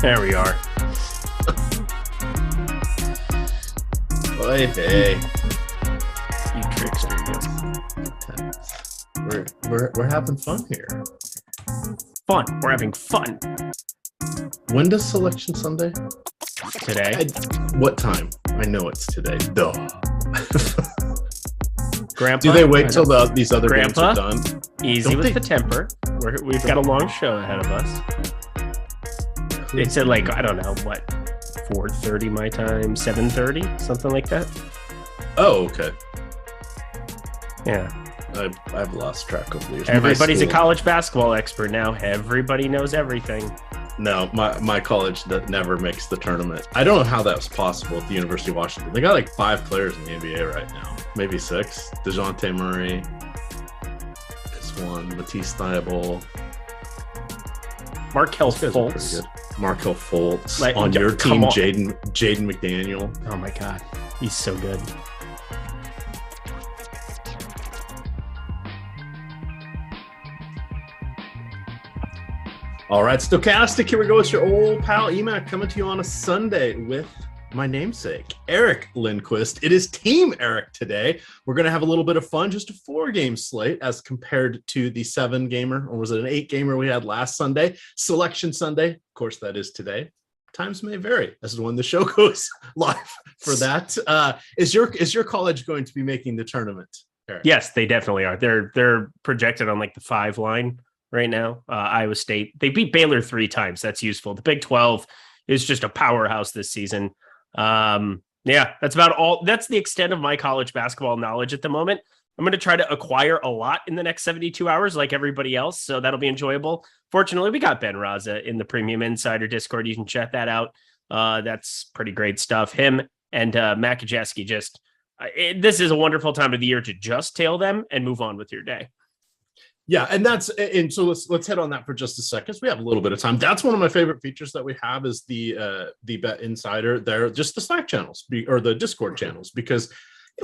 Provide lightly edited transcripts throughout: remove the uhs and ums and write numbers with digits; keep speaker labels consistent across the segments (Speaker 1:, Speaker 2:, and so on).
Speaker 1: There we are.
Speaker 2: Oy vey.
Speaker 1: You trickster, you.
Speaker 2: We're having fun here.
Speaker 1: Fun. We're having fun
Speaker 2: When does Selection Sunday?
Speaker 1: today.
Speaker 2: What time? I know it's today. Duh.
Speaker 1: Grandpa,
Speaker 2: Do they wait till these other
Speaker 1: Grandpa,
Speaker 2: games are done?
Speaker 1: Easy
Speaker 2: Don't
Speaker 1: with
Speaker 2: they-
Speaker 1: the temper. We've got a long show ahead of us. It's at like, I don't know, what, 4:30 my time, 7:30, something like that.
Speaker 2: Oh, okay.
Speaker 1: Yeah.
Speaker 2: I've lost track of these.
Speaker 1: Everybody's a college basketball expert now. Everybody knows everything.
Speaker 2: No, my college that never makes the tournament. I don't know how that was possible at the University of Washington. They got like 5 players in the NBA right now, maybe 6. DeJounte Murray is one. Matisse Thybulle.
Speaker 1: Markelle
Speaker 2: These guys are pretty
Speaker 1: Fultz.
Speaker 2: good. Markelle Fultz
Speaker 1: Like,
Speaker 2: on your
Speaker 1: come
Speaker 2: team.
Speaker 1: on.
Speaker 2: Jaden McDaniel.
Speaker 1: Oh my God. He's so good.
Speaker 2: All right, Stokastic, here we go. It's your old pal Emac coming to you on a Sunday with my namesake, Eric Lindquist. It is Team Eric today. We're going to have a little bit of fun, just a 4-game slate as compared to the 7-gamer, or was it an 8-gamer we had last Sunday? Selection Sunday, of course, that is today. Times may vary as to when the show goes live for that. Is your college going to be making the tournament, Eric?
Speaker 1: Yes, they definitely are. They're projected on like the 5 line right now. Iowa State, they beat Baylor 3 times. That's useful. The Big 12 is just a powerhouse this season. Yeah, that's about all. That's the extent of my college basketball knowledge at the moment. I'm going to try to acquire a lot in the next 72 hours, like everybody else. So that'll be enjoyable. Fortunately, we got Ben Raza in the Premium Insider Discord. You can check that out. That's pretty great stuff. Him and Matt Kajeski just, this is a wonderful time of the year to just tail them and move on with your day.
Speaker 2: Yeah, and so let's head on that for just a second. So we have a little bit of time. That's one of my favorite features that we have is the Bet Insider there, just the Slack channels or the Discord channels, because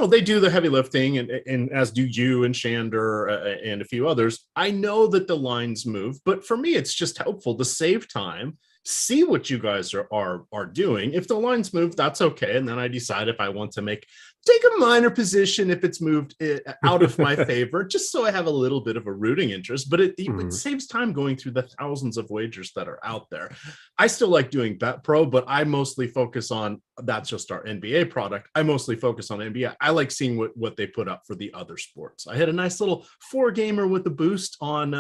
Speaker 2: they do the heavy lifting, and as do you and Shander and a few others. I know that the lines move, but for me, it's just helpful to save time, see what you guys are doing. If the lines move, that's okay, and then I decide if I want to take a minor position if it's moved out of my favor, just so I have a little bit of a rooting interest. But it saves time going through the thousands of wagers that are out there. I still like doing Bet Pro, but I mostly focus on, that's just our NBA product. I mostly focus on NBA. I like seeing what they put up for the other sports. I had a nice little 4-gamer with a boost on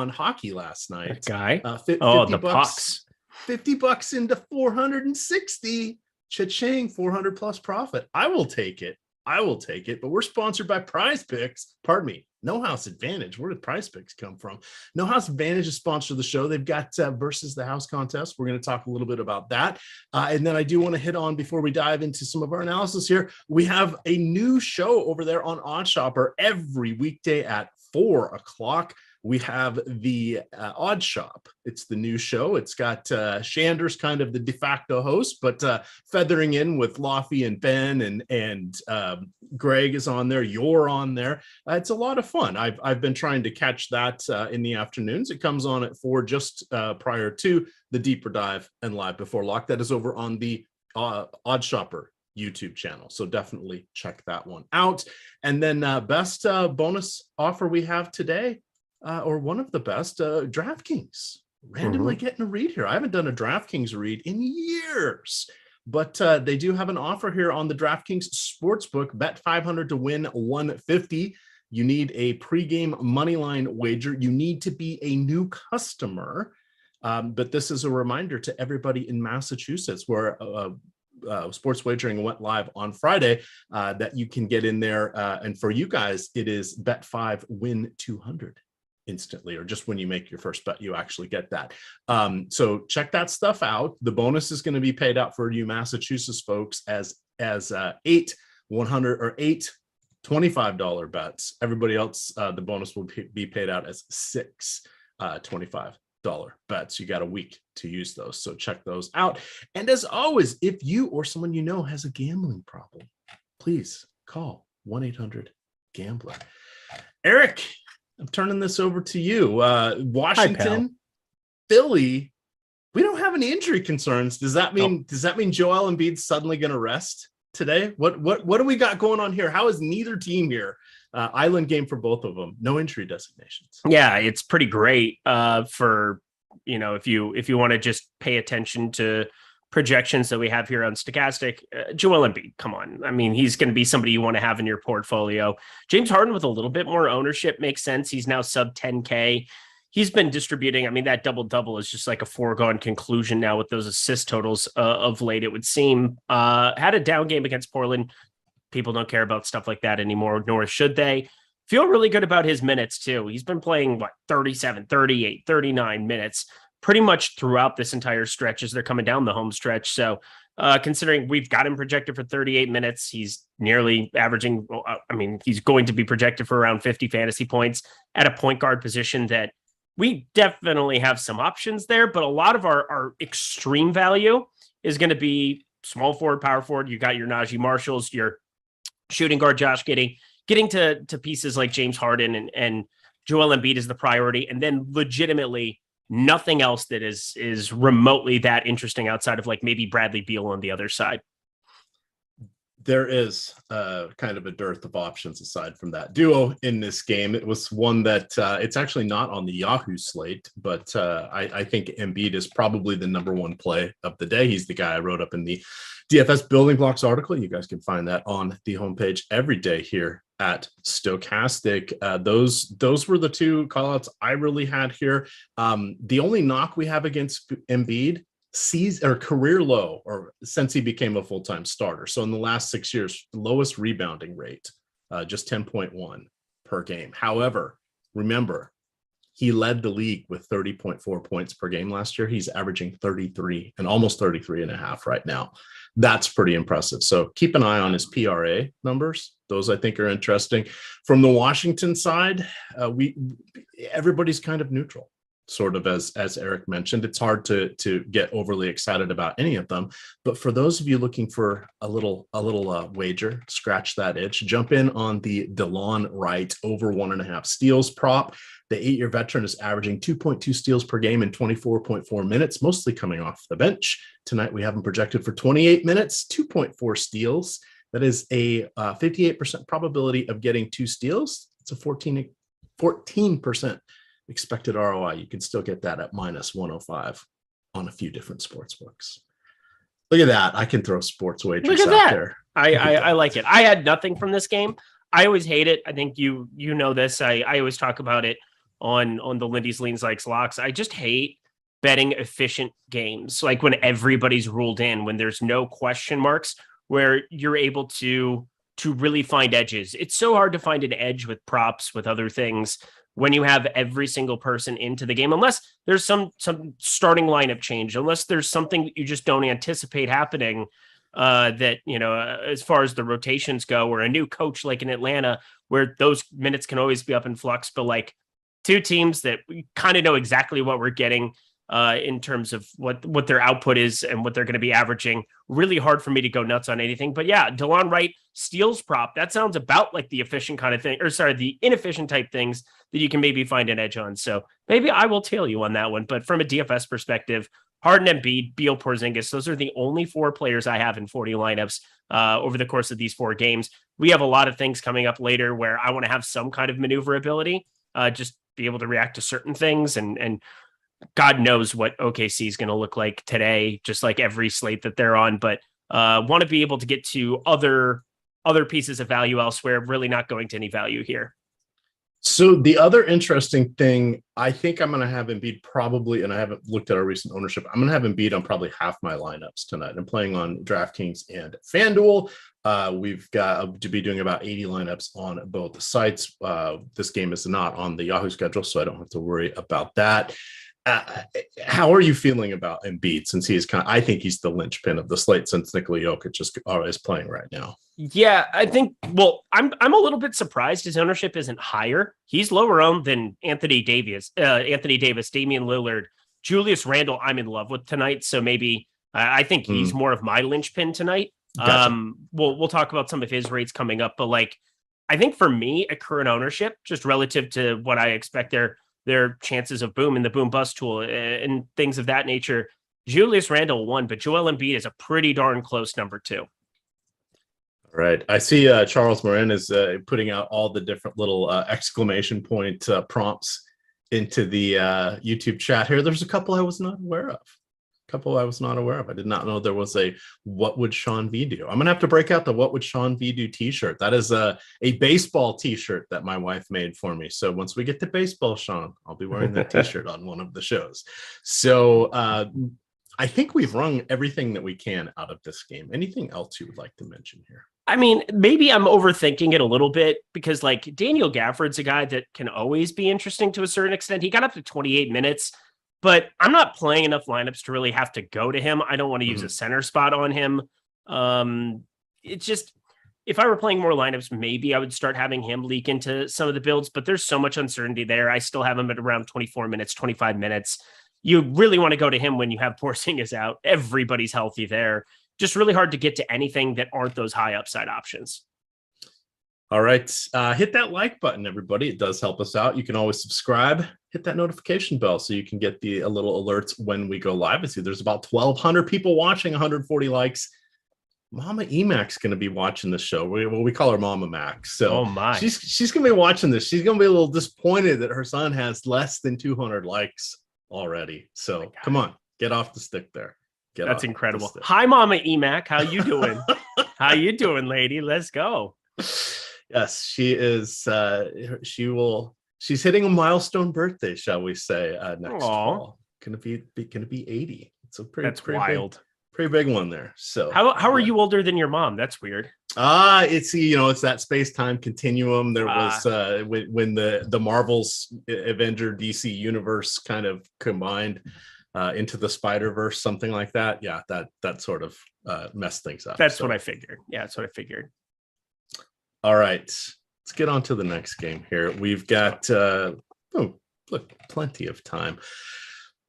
Speaker 2: hockey last night.
Speaker 1: That guy.
Speaker 2: $50
Speaker 1: the pucks.
Speaker 2: $50 into 460. Cha-ching, 400 plus profit. I will take it. But we're sponsored by Prize Picks. Pardon me, No House Advantage. Where did Prize Picks come from? No House Advantage is sponsored the show. They've got Versus the House contest. We're going to talk a little bit about that. And then I do want to hit on, before we dive into some of our analysis here, we have a new show over there on OddsShopper every weekday at 4 o'clock. We have the Odd Shop. It's the new show. It's got Shanders kind of the de facto host, but feathering in with Lofty and Ben and Greg is on there. You're on there. It's a lot of fun. I've been trying to catch that in the afternoons. It comes on at 4 just prior to the Deeper Dive and Live Before Lock. That is over on the Odd Shopper YouTube channel. So definitely check that one out. And then best bonus offer we have today, or one of the best, DraftKings. Randomly getting a read here. I haven't done a DraftKings read in years, but they do have an offer here on the DraftKings Sportsbook. Bet 500 to win 150. You need a pregame moneyline wager. You need to be a new customer. But this is a reminder to everybody in Massachusetts, where sports wagering went live on Friday, that you can get in there. And for you guys, it is bet 5 win 200 instantly, or just when you make your first bet, you actually get that. So check that stuff out. The bonus is going to be paid out for you Massachusetts folks as 8 $100 or 8 $25 bets. Everybody else, the bonus will be paid out as 6 $25 bets. You got a week to use those, so check those out. And as always, if you or someone you know has a gambling problem, please call 1-800-GAMBLER. Eric, I'm turning this over to you. Washington, Philly, We don't have any injury concerns. Does that mean Joel Embiid's suddenly going to rest today? What do we got going on here? How is neither team here? Island game for both of them. No injury designations.
Speaker 1: Yeah, it's pretty great for, if you want to just pay attention to projections that we have here on Stokastic. Joel Embiid, come on. I mean, he's going to be somebody you want to have in your portfolio. James Harden with a little bit more ownership makes sense. He's now sub 10K. He's been distributing. I mean, that double-double is just like a foregone conclusion now with those assist totals of late, it would seem. Had a down game against Portland. People don't care about stuff like that anymore, nor should they. Feel really good about his minutes, too. He's been playing, 37, 38, 39 minutes pretty much throughout this entire stretch as they're coming down the home stretch. So considering we've got him projected for 38 minutes, he's nearly averaging, he's going to be projected for around 50 fantasy points at a point guard position that we definitely have some options there, but a lot of our extreme value is going to be small forward, power forward. You got your Najee Marshalls, your shooting guard Josh Giddey, getting to pieces like James Harden and Joel Embiid is the priority, and then legitimately nothing else that is remotely that interesting outside of like maybe Bradley Beal on the other side.
Speaker 2: There is kind of a dearth of options aside from that duo in this game. It was one that it's actually not on the Yahoo slate, but I think Embiid is probably the number one play of the day. He's the guy I wrote up in the DFS Building Blocks article. You guys can find that on the homepage every day here at Stokastic. Those were the two callouts I really had here. The only knock we have against Embiid career low, or since he became a full-time starter. So in the last 6 years, lowest rebounding rate, just 10.1 per game. However, remember, he led the league with 30.4 points per game last year. He's averaging 33 and almost 33 and a half right now. That's pretty impressive. So keep an eye on his PRA numbers. Those I think are interesting. From the Washington side, everybody's kind of neutral. Sort of as Eric mentioned, it's hard to get overly excited about any of them. But for those of you looking for a little wager, scratch that itch, jump in on the DeLon Wright over 1.5 steals prop. The 8-year veteran is averaging 2.2 steals per game in 24.4 minutes, mostly coming off the bench. Tonight we have him projected for 28 minutes, 2.4 steals. That is a 58% probability of getting 2 steals. It's a 14% expected ROI. You can still get that at minus 105 on a few different sports books. Look at that. I can throw sports wagers out there.
Speaker 1: I like it. I had nothing from this game. I always hate it. I think you know this. I always talk about it on the Lindy's Leans Likes Locks. I just hate betting efficient games, like when everybody's ruled in, when there's no question marks, where you're able to really find edges. It's so hard to find an edge with props, with other things, when you have every single person into the game, unless there's some starting lineup change, unless there's something that you just don't anticipate happening, that, as far as the rotations go, or a new coach like in Atlanta, where those minutes can always be up in flux. But like two teams that we kind of know exactly what we're getting in terms of what their output is and what they're going to be averaging. Really hard for me to go nuts on anything. But yeah, DeLon Wright steals prop. That sounds about like the efficient kind of thing, the inefficient type things that you can maybe find an edge on. So maybe I will tail you on that one. But from a DFS perspective, Harden, Embiid, Beal, Porzingis, those are the only 4 players I have in 40 lineups over the course of these 4 games. We have a lot of things coming up later where I want to have some kind of maneuverability, just be able to react to certain things, and God knows what OKC is going to look like today, just like every slate that they're on. But want to be able to get to other pieces of value elsewhere, really not going to any value here.
Speaker 2: So the other interesting thing, I think I'm going to have Embiid probably, and I haven't looked at our recent ownership, I'm going to have Embiid on probably half my lineups tonight. I'm playing on DraftKings and FanDuel. We've got to be doing about 80 lineups on both sites. This game is not on the Yahoo schedule, so I don't have to worry about that. How are you feeling about Embiid, since he is I think he's the linchpin of the slate, since Nikola Jokic is playing right now?
Speaker 1: Yeah, I think, well, I'm a little bit surprised his ownership isn't higher. He's lower owned than Anthony Davis, Damian Lillard, Julius Randle. I'm in love with tonight, so maybe I think he's more of my linchpin tonight. Gotcha. We'll talk about some of his rates coming up, but like, I think for me, at current ownership, just relative to what I expect their chances of boom in the boom bust tool and things of that nature, Julius Randle 1, but Joel Embiid is a pretty darn close number 2.
Speaker 2: All right. I see Charles Morin is putting out all the different little exclamation point prompts into the YouTube chat here. There's a couple I was not aware of. I did not know there was a What Would Sean V Do? I'm going to have to break out the What Would Sean V Do t-shirt. That is a baseball t-shirt that my wife made for me. So once we get to baseball, Sean, I'll be wearing that t-shirt on one of the shows. So I think we've wrung everything that we can out of this game. Anything else you would like to mention here?
Speaker 1: I mean, maybe I'm overthinking it a little bit because like Daniel Gafford's a guy that can always be interesting to a certain extent. He got up to 28 minutes, but I'm not playing enough lineups to really have to go to him. I don't want to use a center spot on him. It's just, if I were playing more lineups, maybe I would start having him leak into some of the builds, but there's so much uncertainty there. I still have him at around 24 minutes, 25 minutes. You really want to go to him when you have Porzingis out. Everybody's healthy there. Just really hard to get to anything that aren't those high upside options.
Speaker 2: All right. Hit that like button, everybody. It does help us out. You can always subscribe, hit that notification bell so you can get a little alerts when we go live. I see there's about 1,200 people watching, 140 likes. Mama Emac's going to be watching this show. We call her Mama Max. So she's going to be watching this. She's going to be a little disappointed that her son has less than 200 likes already. So come on, get off the stick there.
Speaker 1: That's incredible. Hi, Mama Emac. How you doing? How you doing, lady? Let's go.
Speaker 2: Yes, she is. She's hitting a milestone birthday, shall we say? Next fall, gonna be 80. It's a pretty
Speaker 1: wild,
Speaker 2: pretty big one there. So
Speaker 1: how are you older than your mom? That's weird.
Speaker 2: It's that space-time continuum. There was when the Marvel's Avenger DC universe kind of combined into the Spider-Verse, something like that. Yeah, that sort of messed things up.
Speaker 1: That's what I figured. Yeah, that's what I figured.
Speaker 2: All right, let's get on to the next game here. We've got plenty of time.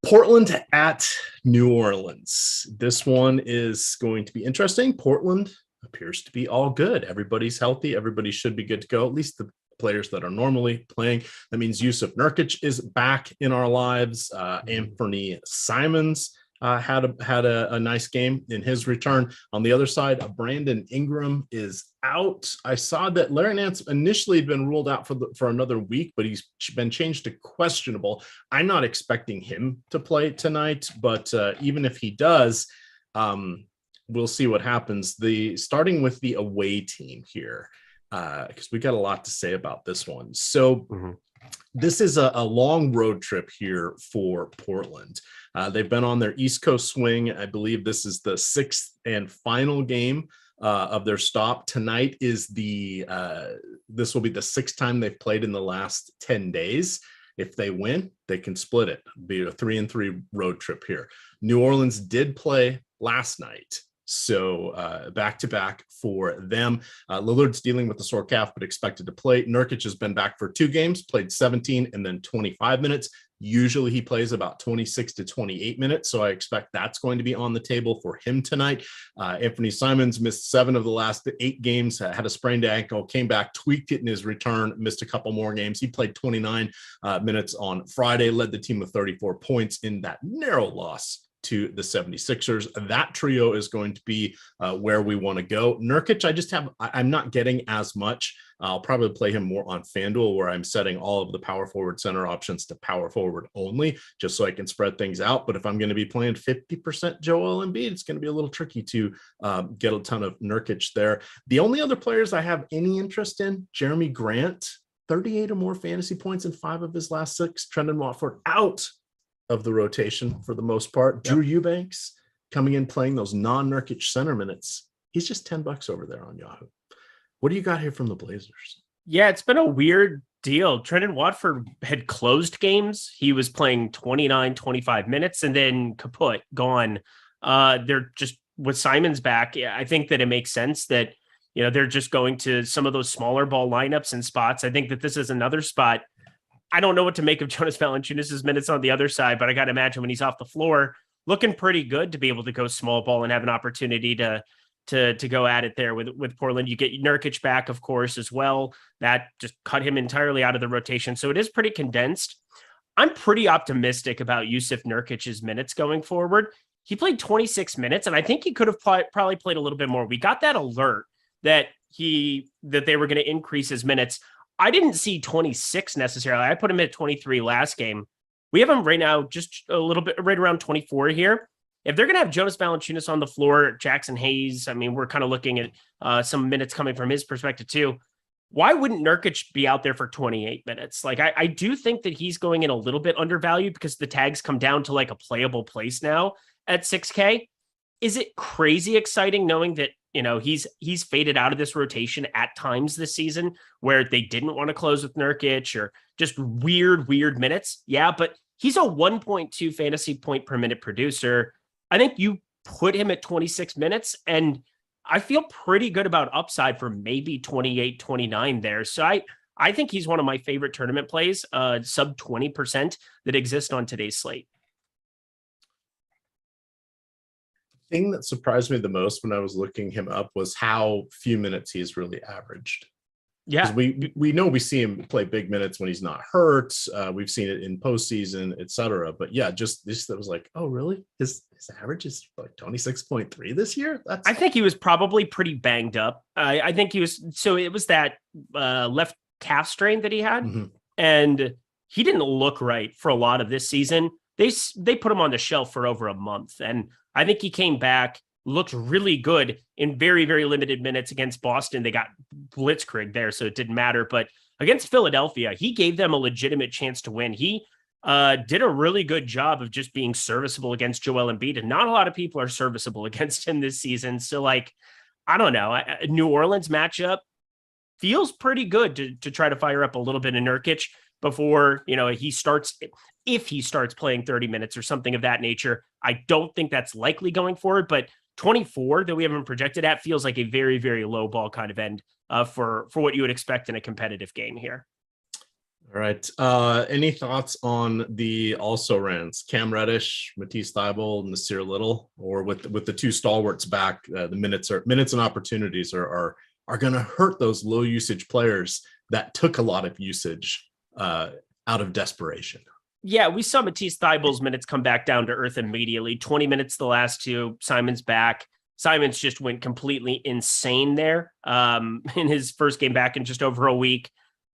Speaker 2: Portland at New Orleans. This one is going to be interesting. Portland appears to be all good. Everybody's healthy. Everybody should be good to go. At least the players that are normally playing. That means Yusuf Nurkic is back in our lives. Anthony Simons had a nice game in his return. On the other side, Brandon Ingram is out. I saw that Larry Nance initially had been ruled out for another week, but he's been changed to questionable. I'm not expecting him to play tonight, but even if he does, we'll see what happens. Starting with the away team here, because we got a lot to say about this one. So this is a long road trip here for Portland. They've been on their East Coast swing. I believe this is the 6th and final game of their stop. Tonight is this will be the 6th time they've played in the last 10 days. If they win, they can split it. It'll be a 3-3 road trip here. New Orleans did play last night. So back-to-back for them. Lillard's dealing with the sore calf, but expected to play. Nurkic has been back for 2 games, played 17 and then 25 minutes. Usually he plays about 26 to 28 minutes, so I expect that's going to be on the table for him tonight. Anthony Simons missed 7 of the last 8 games, had a sprained ankle, came back, tweaked it in his return, missed a couple more games. He played 29 minutes on Friday, led the team with 34 points in that narrow loss to the 76ers. That trio is going to be where we want to go. Nurkic, I'm not getting as much. I'll probably play him more on FanDuel, where I'm setting all of the power forward center options to power forward only, just so I can spread things out. But if I'm going to be playing 50% Joel Embiid, it's going to be a little tricky to get a ton of Nurkic there. The only other players I have any interest in, Jeremy Grant, 38 or more fantasy points in 5 of his last 6. Trendon Watford out of the rotation for the most part. Yep. Drew Eubanks coming in playing those non-Nurkic center minutes. He's just $10 over there on Yahoo. What do you got here from the Blazers?
Speaker 1: Yeah, it's been a weird deal. Trendon Watford had closed games. He was playing 29, 25 minutes and then kaput, gone. They're just with Simons back. I think that it makes sense that, they're just going to some of those smaller ball lineups and spots. I think that this is another spot. I don't know what to make of Jonas Valanciunas' minutes on the other side, but I got to imagine when he's off the floor, looking pretty good to be able to go small ball and have an opportunity to go at it there with Portland. You get Nurkic back, of course, as well. That just cut him entirely out of the rotation. So it is pretty condensed. I'm pretty optimistic about Yusuf Nurkic's minutes going forward. he played 26 minutes, and I think he could have probably played a little bit more. We got that alert that they were going to increase his minutes. I didn't see 26 necessarily. I put him at 23 last game. We have him right now just a little bit right around 24 here. If they're going to have Jonas Valanciunas on the floor, Jackson Hayes, I mean, we're kind of looking at some minutes coming from his perspective too. Why wouldn't Nurkic be out there for 28 minutes? Like, I do think that he's going in a little bit undervalued because the tags come down to like a playable place now at 6K. Is it crazy exciting knowing that, he's faded out of this rotation at times this season where they didn't want to close with Nurkic or just weird minutes? Yeah, but he's a 1.2 fantasy point per minute producer. I think you put him at 26 minutes and I feel pretty good about upside for maybe 28, 29 there. So I think he's one of my favorite tournament plays, sub 20% that exist on today's slate.
Speaker 2: The thing that surprised me the most when I was looking him up was how few minutes he's really averaged.
Speaker 1: Yeah,
Speaker 2: we know we see him play big minutes when he's not hurt. We've seen it in postseason, etc. But yeah, just this that was like, oh really? His average is like 26.3 this year.
Speaker 1: I think he was probably pretty banged up. I think he was. So it was that left calf strain that he had, and he didn't look right for a lot of this season. They put him on the shelf for over a month, and I think he came back. Looked really good in very, very limited minutes against Boston. They got blitzkrieg there, so it didn't matter. But against Philadelphia, he gave them a legitimate chance to win. He did a really good job of just being serviceable against Joel Embiid, and not a lot of people are serviceable against him this season. So, like, I don't know. New Orleans matchup feels pretty good to try to fire up a little bit of Nurkic before, he starts, if he starts playing 30 minutes or something of that nature. I don't think that's likely going forward, but 24 that we haven't projected at feels like a very, very low ball kind of end for what you would expect in a competitive game here.
Speaker 2: All right. Any thoughts on the also rans? Cam Reddish, Matisse Thybulle, Nasir Little, or with the two stalwarts back, the minutes and opportunities are going to hurt those low usage players that took a lot of usage out of desperation.
Speaker 1: Yeah, we saw Matisse Thybulle's minutes come back down to earth immediately. 20 minutes the last two. Simon's back. Simon's just went completely insane there in his first game back in just over a week.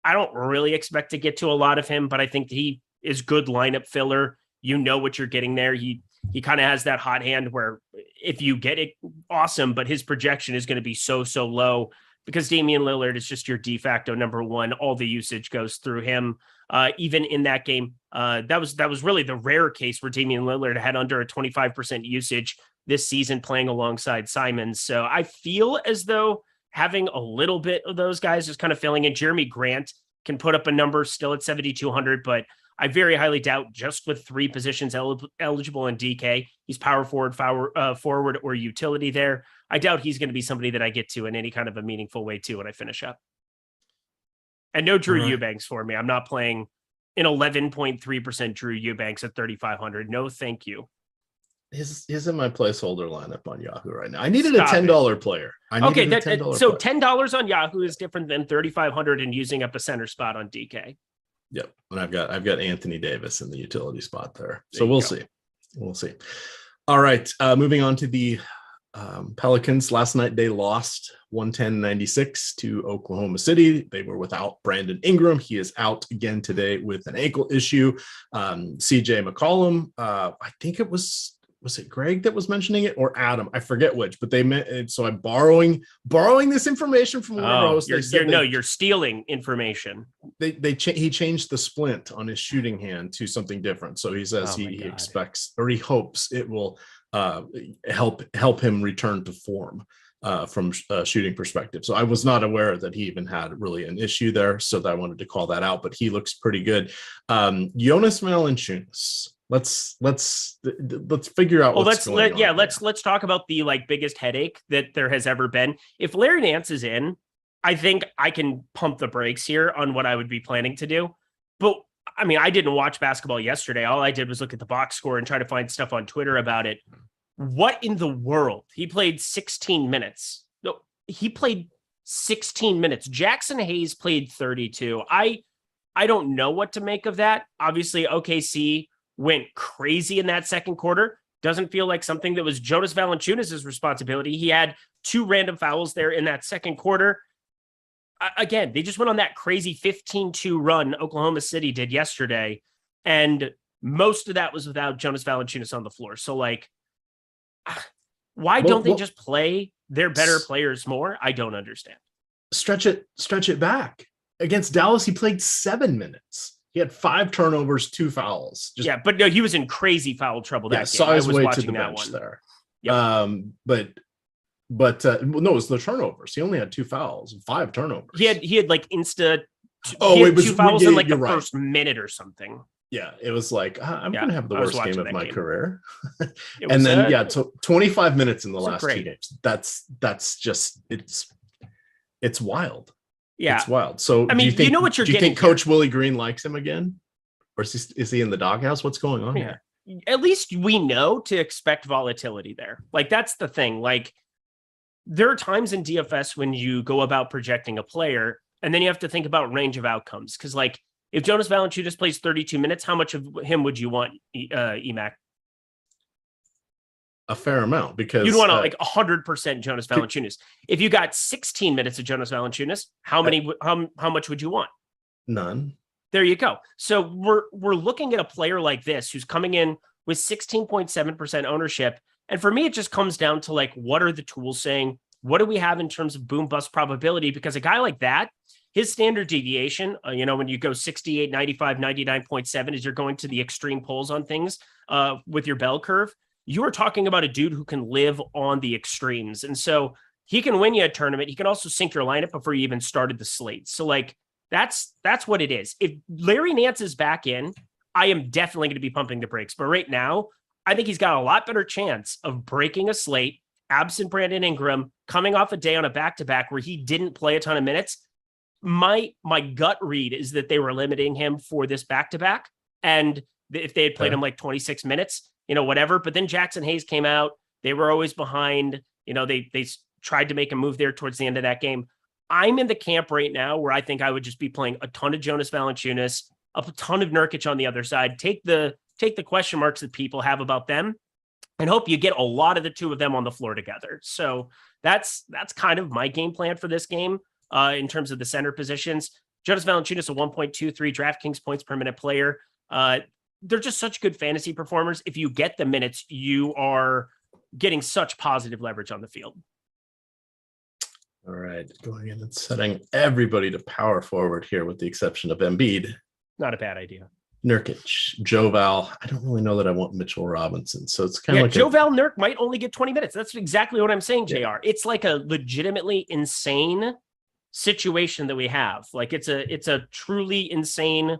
Speaker 1: I don't really expect to get to a lot of him, but I think he is good lineup filler. You know what you're getting there. He kind of has that hot hand where if you get it, awesome, but his projection is going to be so low because Damian Lillard is just your de facto number one. All the usage goes through him. Even in that game, that was really the rare case where Damian Lillard had under a 25% usage this season playing alongside Simons. So I feel as though having a little bit of those guys just kind of filling in. Jeremy Grant can put up a number still at 7,200, but I very highly doubt just with three positions eligible in DK, he's power forward, forward or utility there. I doubt he's going to be somebody that I get to in any kind of a meaningful way too when I finish up. And no Drew Eubanks for me. I'm not playing an 11.3% Drew Eubanks at 3,500. No, thank you.
Speaker 2: He's in my placeholder lineup on Yahoo right now. I needed a $10 player.
Speaker 1: Okay, so $10 on Yahoo is different than 3,500 and using up a center spot on DK.
Speaker 2: Yep, and I've got Anthony Davis in the utility spot there. So we'll see. All right, moving on to the Pelicans. Last night they lost 110-96 to Oklahoma City. They were without Brandon Ingram. He is out again today with an ankle issue. CJ McCollum, I think it was it Greg that was mentioning it or Adam? I forget which, but they meant. So I'm borrowing this information from one of our hosts.
Speaker 1: You're stealing information.
Speaker 2: He changed the splint on his shooting hand to something different. So he says he expects or he hopes it will help him return to form from a shooting perspective. So I was not aware that he even had really an issue there. So that I wanted to call that out, but he looks pretty good. Jonas Valanciunas. Let's figure out.
Speaker 1: Let's talk about the biggest headache that there has ever been. If Larry Nance is in, I think I can pump the brakes here on what I would be planning to do. But I mean, I didn't watch basketball yesterday. All I did was look at the box score and try to find stuff on Twitter about it. What in the world? He played 16 minutes. No, he played 16 minutes. Jackson Hayes played 32. I don't know what to make of that. Obviously, OKC went crazy in that second quarter. doesn't feel like something that was Jonas Valanciunas' responsibility. He had 2 random fouls there in that second quarter. Again, they just went on that crazy 15-2 run Oklahoma City did yesterday, and most of that was without Jonas Valanciunas on the floor. So, like, why don't they just play their better players more? I don't understand.
Speaker 2: Stretch it back. Against Dallas, he played 7 minutes. He had 5 turnovers, 2 fouls.
Speaker 1: But no, he was in crazy foul trouble. That game.
Speaker 2: Saw his way to the
Speaker 1: bench
Speaker 2: one there.
Speaker 1: Yep.
Speaker 2: But no, it was the turnovers. He only had 2 fouls and 5 turnovers.
Speaker 1: He had like insta.
Speaker 2: It was
Speaker 1: 2 fouls in like the
Speaker 2: right.
Speaker 1: first minute or something.
Speaker 2: Yeah, it was like I'm gonna have the worst game of my career.
Speaker 1: And then
Speaker 2: 25 minutes in the last 2 games. That's just it's wild.
Speaker 1: Yeah,
Speaker 2: it's wild. So
Speaker 1: I mean,
Speaker 2: do you
Speaker 1: know what you're getting.
Speaker 2: Do you think Coach Willie Green likes him again, or is he in the doghouse? What's going on here?
Speaker 1: At least we know to expect volatility there. Like, that's the thing. Like, there are times in DFS when you go about projecting a player, and then you have to think about range of outcomes. Because, like, if Jonas Valanciunas plays 32 minutes, how much of him would you want, Emac?
Speaker 2: A fair amount, because
Speaker 1: you'd want to like 100% Jonas Valanciunas. If you got 16 minutes of Jonas Valanciunas, how much would you want?
Speaker 2: None.
Speaker 1: There you go. So we're looking at a player like this who's coming in with 16.7% ownership. And for me, it just comes down to, like, what are the tools saying? What do we have in terms of boom bust probability? Because a guy like that, his standard deviation, when you go 68, 95, 99.7, as you're going to the extreme poles on things with your bell curve, you are talking about a dude who can live on the extremes. And so he can win you a tournament. He can also sink your lineup before you even started the slate. So, like, that's what it is. If Larry Nance is back in, I am definitely going to be pumping the brakes. But right now, I think he's got a lot better chance of breaking a slate, absent Brandon Ingram, coming off a day on a back-to-back where he didn't play a ton of minutes. My gut read is that they were limiting him for this back-to-back. And if they had played him like 26 minutes, whatever. But then Jackson Hayes came out. They were always behind. They tried to make a move there towards the end of that game. I'm in the camp right now where I think I would just be playing a ton of Jonas Valanciunas, a ton of Nurkic on the other side. Take the question marks that people have about them and hope you get a lot of the 2 of them on the floor together. So that's kind of my game plan for this game in terms of the center positions. Jonas Valanciunas, a 1.23 DraftKings points per minute player. They're just such good fantasy performers. If you get the minutes, you are getting such positive leverage on the field.
Speaker 2: All right, going in and setting everybody to power forward here with the exception of Embiid.
Speaker 1: Not a bad idea.
Speaker 2: Nurkic, Joe Val. I don't really know that I want Mitchell Robinson. So it's kind of like
Speaker 1: Joe Val Nurk might only get 20 minutes. That's exactly what I'm saying, JR. It's like a legitimately insane situation that we have. Like, it's a truly insane.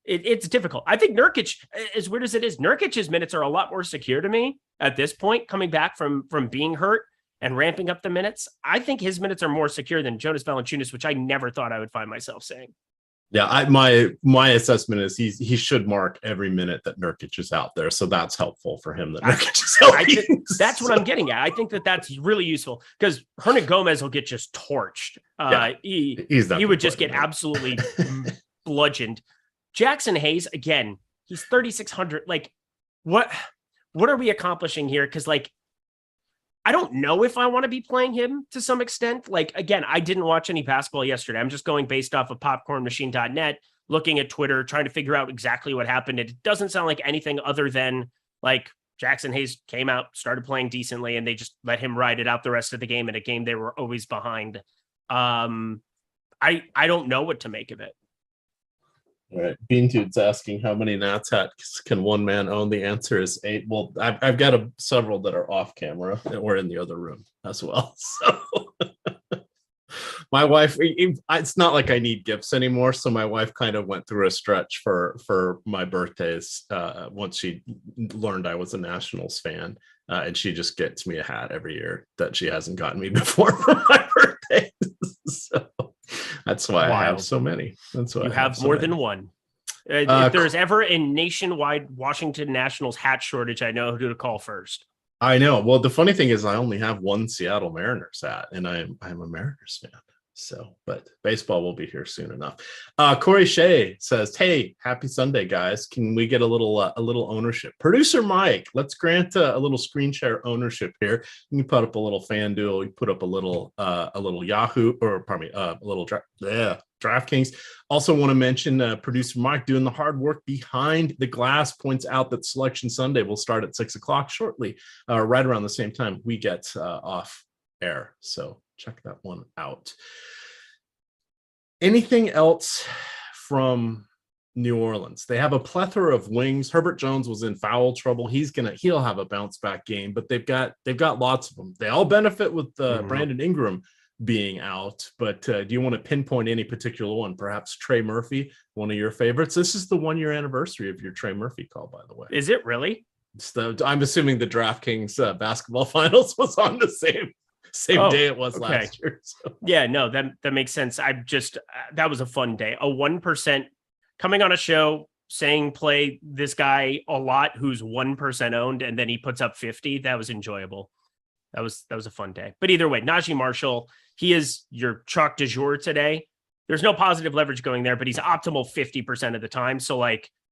Speaker 1: It's difficult. I think Nurkic, as weird as it is, Nurkic's minutes are a lot more secure to me at this point, coming back from being hurt and ramping up the minutes. I think his minutes are more secure than Jonas Valanciunas, which I never thought I would find myself saying.
Speaker 2: Yeah, my assessment is he should mark every minute that Nurkic is out there, so that's helpful for him. That Nurkic is healthy.
Speaker 1: That's what I'm getting at. I think that's really useful because Hernan Gomez will get just torched. He would just get absolutely bludgeoned. Jackson Hayes, again, he's 3,600. Like, what are we accomplishing here? Because, like, I don't know if I want to be playing him to some extent. Like, again, I didn't watch any basketball yesterday. I'm just going based off of popcornmachine.net, looking at Twitter, trying to figure out exactly what happened. It doesn't sound like anything other than, like, Jackson Hayes came out, started playing decently, and they just let him ride it out the rest of the game in a game they were always behind. I don't know what to make of it.
Speaker 2: All right. Beantude's asking how many Nats hats can one man own? The answer is 8. Well, I've got several that are off camera and we're in the other room as well. So my wife, it's not like I need gifts anymore. So my wife kind of went through a stretch for my birthdays once she learned I was a Nationals fan. And she just gets me a hat every year that she hasn't gotten me before for my birthday. So that's why I have so many. That's why
Speaker 1: you have more than one. If there's ever a nationwide Washington Nationals hat shortage, I know who to call first.
Speaker 2: I know. Well, the funny thing is I only have one Seattle Mariners hat, and I'm a Mariners fan. So, but baseball will be here soon enough. Corey Shea says, "Hey, happy Sunday, guys! Can we get a little ownership?" Producer Mike, let's grant a little screen share ownership here. You can put up a little FanDuel, you put up a little Yahoo, or pardon me, a little DraftKings. Also want to mention producer Mike doing the hard work behind the glass. Points out that Selection Sunday will start at 6:00 shortly, right around the same time we get off air. So check that one out. Anything else from New Orleans? They have a plethora of wings. Herbert Jones was in foul trouble. He'll have a bounce back game, but they've got lots of them. They all benefit with Brandon Ingram being out. But do you want to pinpoint any particular one? Perhaps Trey Murphy, one of your favorites. This is the 1-year anniversary of your Trey Murphy call, by the way.
Speaker 1: Is it really?
Speaker 2: I'm assuming the DraftKings basketball finals was on the same day it was last year. So.
Speaker 1: Yeah, no, that makes sense. That was a fun day. A 1% coming on a show saying play this guy a lot who's 1% owned, and then he puts up 50. That was enjoyable. That was a fun day. But either way, Najee Marshall, he is your chalk du jour today. There's no positive leverage going there, but he's optimal 50% of the time. So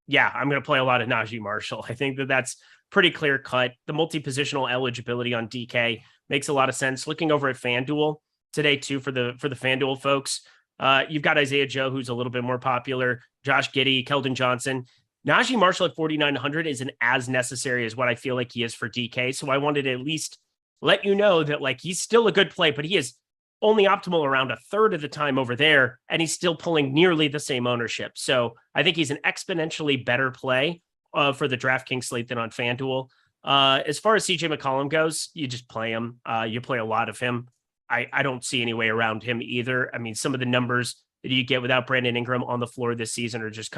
Speaker 1: yeah, I'm going to play a lot of Najee Marshall. I think that's pretty clear cut. The multi-positional eligibility on DK makes a lot of sense. Looking over at FanDuel today too, for the FanDuel folks, you've got Isaiah Joe, who's a little bit more popular, Josh Giddey, Keldon Johnson. Najee Marshall at 4,900 isn't as necessary as what I feel like he is for DK. So I wanted to at least let you know that he's still a good play, but he is only optimal around a third of the time over there, and he's still pulling nearly the same ownership. So I think he's an exponentially better play for the DraftKings slate than on FanDuel. As far as CJ McCollum goes, you just play him. You play a lot of him. I don't see any way around him either. I mean, some of the numbers that you get without Brandon Ingram on the floor this season are just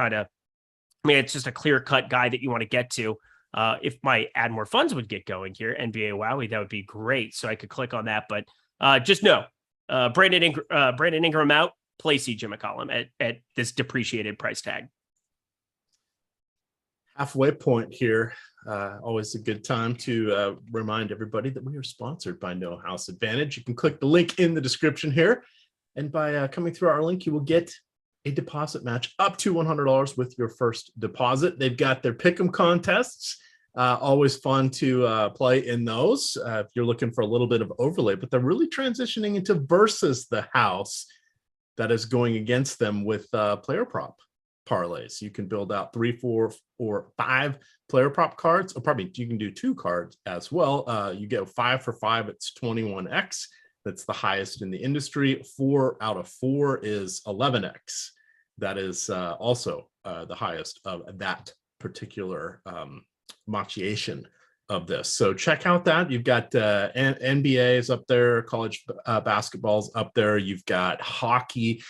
Speaker 1: it's just a clear-cut guy that you want to get to. If my add more funds would get going here, NBA Wowie, that would be great. So I could click on that. But just know, Brandon Ingram out, play CJ McCollum at this depreciated price tag.
Speaker 2: Halfway point here. Always a good time to remind everybody that we are sponsored by No House Advantage. You can click the link in the description here. And by coming through our link, you will get a deposit match up to $100 with your first deposit. They've got their pick'em contests. Always fun to play in those if you're looking for a little bit of overlay, but they're really transitioning into versus the house that is going against them with player prop parlays. You can build out 3, 4, or 5 player prop cards. Or probably you can do 2 cards as well. You go 5 for 5, it's 21x. That's the highest in the industry. 4 out of 4 is 11x. That is also the highest of that particular machination of this. So check out that. You've got NBA's up there, college basketball's up there. You've got hockey.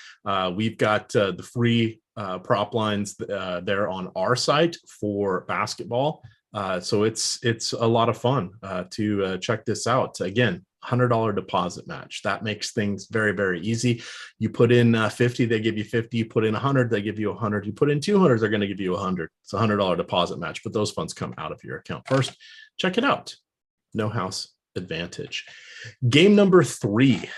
Speaker 2: We've got the free prop lines there on our site for basketball. So it's a lot of fun to check this out. Again, $100 deposit match. That makes things very, very easy. You put in 50, they give you 50. You put in 100, they give you 100. You put in 200, they're going to give you 100. It's a $100 deposit match, but those funds come out of your account first. Check it out. No House Advantage. Game number 3,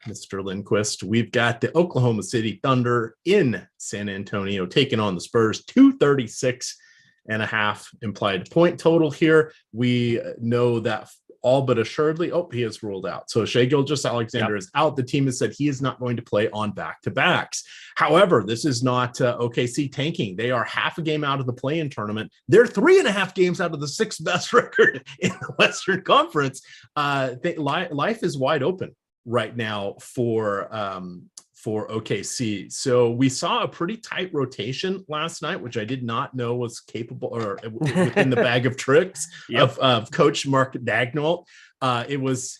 Speaker 2: Mr. Lindquist. We've got the Oklahoma City Thunder in San Antonio taking on the Spurs. 236.5 implied point total here. We know that all but assuredly, he is ruled out. So Shai Gilgeous-Alexander is out. The team has said he is not going to play on back-to-backs. However, this is not OKC tanking. They are half a game out of the play-in tournament. They're 3.5 games out of the 6th best record in the Western Conference. Life is wide open right now for OKC. So we saw a pretty tight rotation last night, which I did not know was capable or within the bag of tricks of Coach Mark Daigneault. It was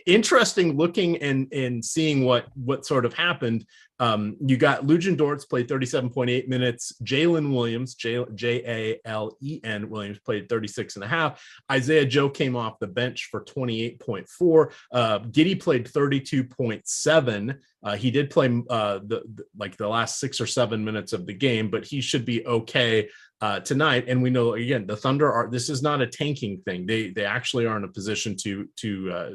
Speaker 2: interesting looking and seeing what sort of happened. You got Lujan Dortz played 37.8 minutes. Jalen Williams, Jalen Williams played 36.5. Isaiah Joe came off the bench for 28.4. Giddey played 32.7. He did play the last 6 or 7 minutes of the game, but he should be okay tonight. And we know, again, the Thunder this is not a tanking thing. They actually are in a position to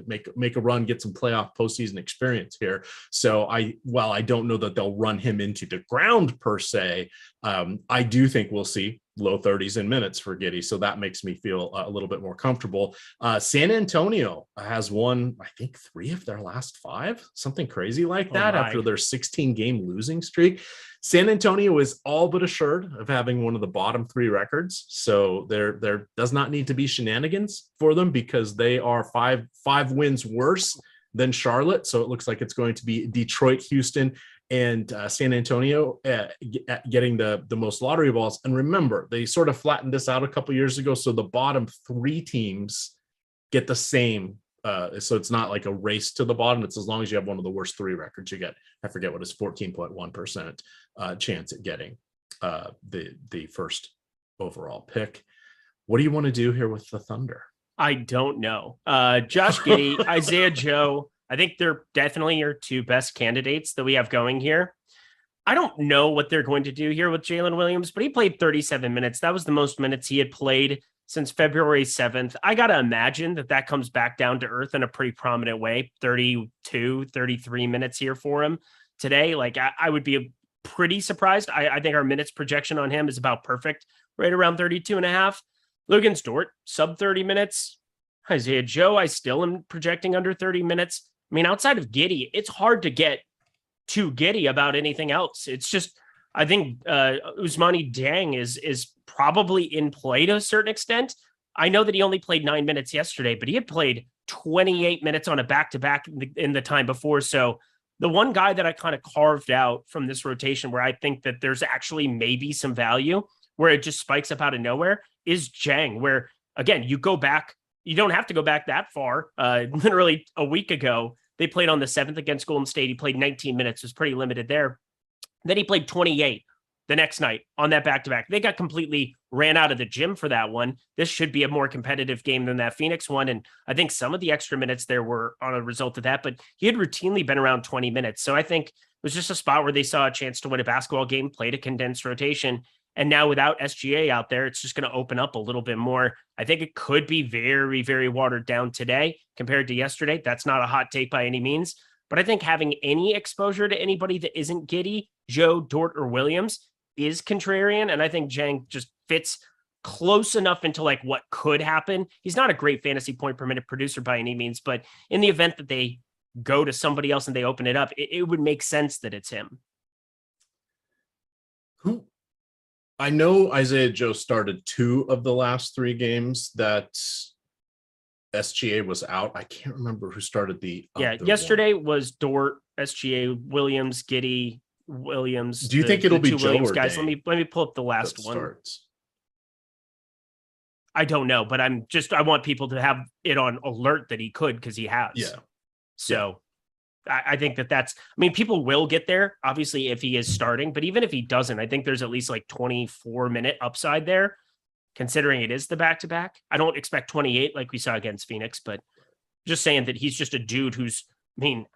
Speaker 2: make a run, get some playoff postseason experience here. So while I don't know that they'll run him into the ground per se, I do think we'll see low 30s in minutes for Giddey. So that makes me feel a little bit more comfortable. San Antonio has won, I think, 3 of their last 5, something crazy like that, after their 16-game losing streak. San Antonio is all but assured of having one of the bottom 3 records. So there does not need to be shenanigans for them, because they are five wins worse than Charlotte. So it looks like it's going to be Detroit, Houston, and San Antonio getting the most lottery balls. And remember, they sort of flattened this out a couple years ago. So the bottom 3 teams get the same. So it's not like a race to the bottom. It's as long as you have one of the worst 3 records, you get, I forget what is 14.1% chance at getting the first overall pick. What do you want to do here with the Thunder?
Speaker 1: I don't know. Josh Giddey, Isaiah Joe, I think they're definitely your 2 best candidates that we have going here. I don't know what they're going to do here with Jalen Williams, but he played 37 minutes. That was the most minutes he had played since February 7th. I got to imagine that comes back down to earth in a pretty prominent way. 32, 33 minutes here for him today. Like, I would be pretty surprised. I think our minutes projection on him is about perfect, right around 32 and a half. Logan Stort, sub 30 minutes. Isaiah Joe, I still am projecting under 30 minutes. I mean, outside of Giddey, it's hard to get too giddy about anything else. It's just, I think Ousmane Dieng is probably in play to a certain extent. I know that he only played 9 minutes yesterday, but he had played 28 minutes on a back-to-back in the time before. So the one guy that I kind of carved out from this rotation where I think that there's actually maybe some value, where it just spikes up out of nowhere, is Dieng, where, again, you go back, you don't have to go back that far. Literally a week ago, they played on the 7th against Golden State. He played 19 minutes, was pretty limited there. Then he played 28 the next night on that back-to-back. They got completely ran out of the gym for that one. This should be a more competitive game than that Phoenix one. And I think some of the extra minutes there were on a result of that, but he had routinely been around 20 minutes. So I think it was just a spot where they saw a chance to win a basketball game, played a condensed rotation. And now without SGA out there, it's just going to open up a little bit more. I think it could be very, very watered down today compared to yesterday. That's not a hot take by any means. But I think having any exposure to anybody that isn't Giddey, Joe, Dort, or Williams is contrarian. And I think Dieng just fits close enough into like what could happen. He's not a great fantasy point per minute producer by any means, but in the event that they go to somebody else and they open it up, it would make sense that it's him.
Speaker 2: Who? I know Isaiah Joe started 2 of the last 3 games that SGA was out. I can't remember who started the
Speaker 1: yesterday was Dort, SGA, Williams, Giddey, Williams.
Speaker 2: Do you think it'll be Joe
Speaker 1: Williams
Speaker 2: or
Speaker 1: guys?
Speaker 2: Dame?
Speaker 1: Let me pull up the last one.
Speaker 2: Starts.
Speaker 1: I don't know, but I want people to have it on alert that he could, because he has.
Speaker 2: Yeah.
Speaker 1: So I think that's, I mean, people will get there, obviously, if he is starting, but even if he doesn't, I think there's at least like 24-minute upside there, considering it is the back-to-back. I don't expect 28 like we saw against Phoenix, but just saying that he's just a dude who's, I mean,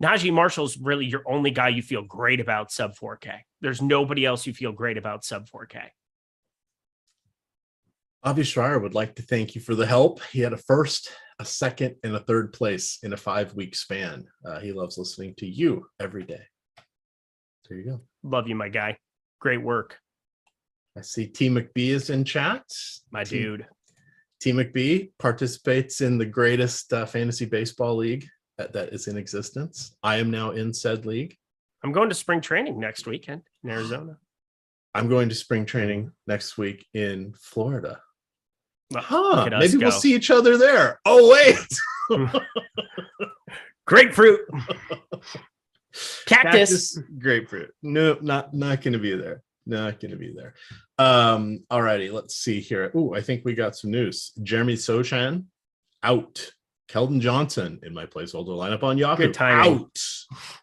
Speaker 1: Najee Marshall's really your only guy you feel great about sub 4K. There's nobody else you feel great about sub 4K.
Speaker 2: Avi Schreier would like to thank you for the help. He had a first, a second, and a third place in a 5-week span. He loves listening to you every day. There you go.
Speaker 1: Love you, my guy. Great work.
Speaker 2: I see T. McBee is in chat.
Speaker 1: My dude.
Speaker 2: T. McBee participates in the greatest fantasy baseball league that is in existence. I am now in said league.
Speaker 1: I'm going to spring training next weekend in Arizona.
Speaker 2: I'm going to spring training next week in Florida.
Speaker 1: Maybe
Speaker 2: we'll see each other there. Oh, wait.
Speaker 1: Grapefruit. Cactus.
Speaker 2: Grapefruit. No, not going to be there. Not going to be there. All righty. Let's see here. Oh, I think we got some news. Jeremy Sochan out. Keldon Johnson in my placeholder lineup on Yahoo.
Speaker 1: Good timing.
Speaker 2: Out.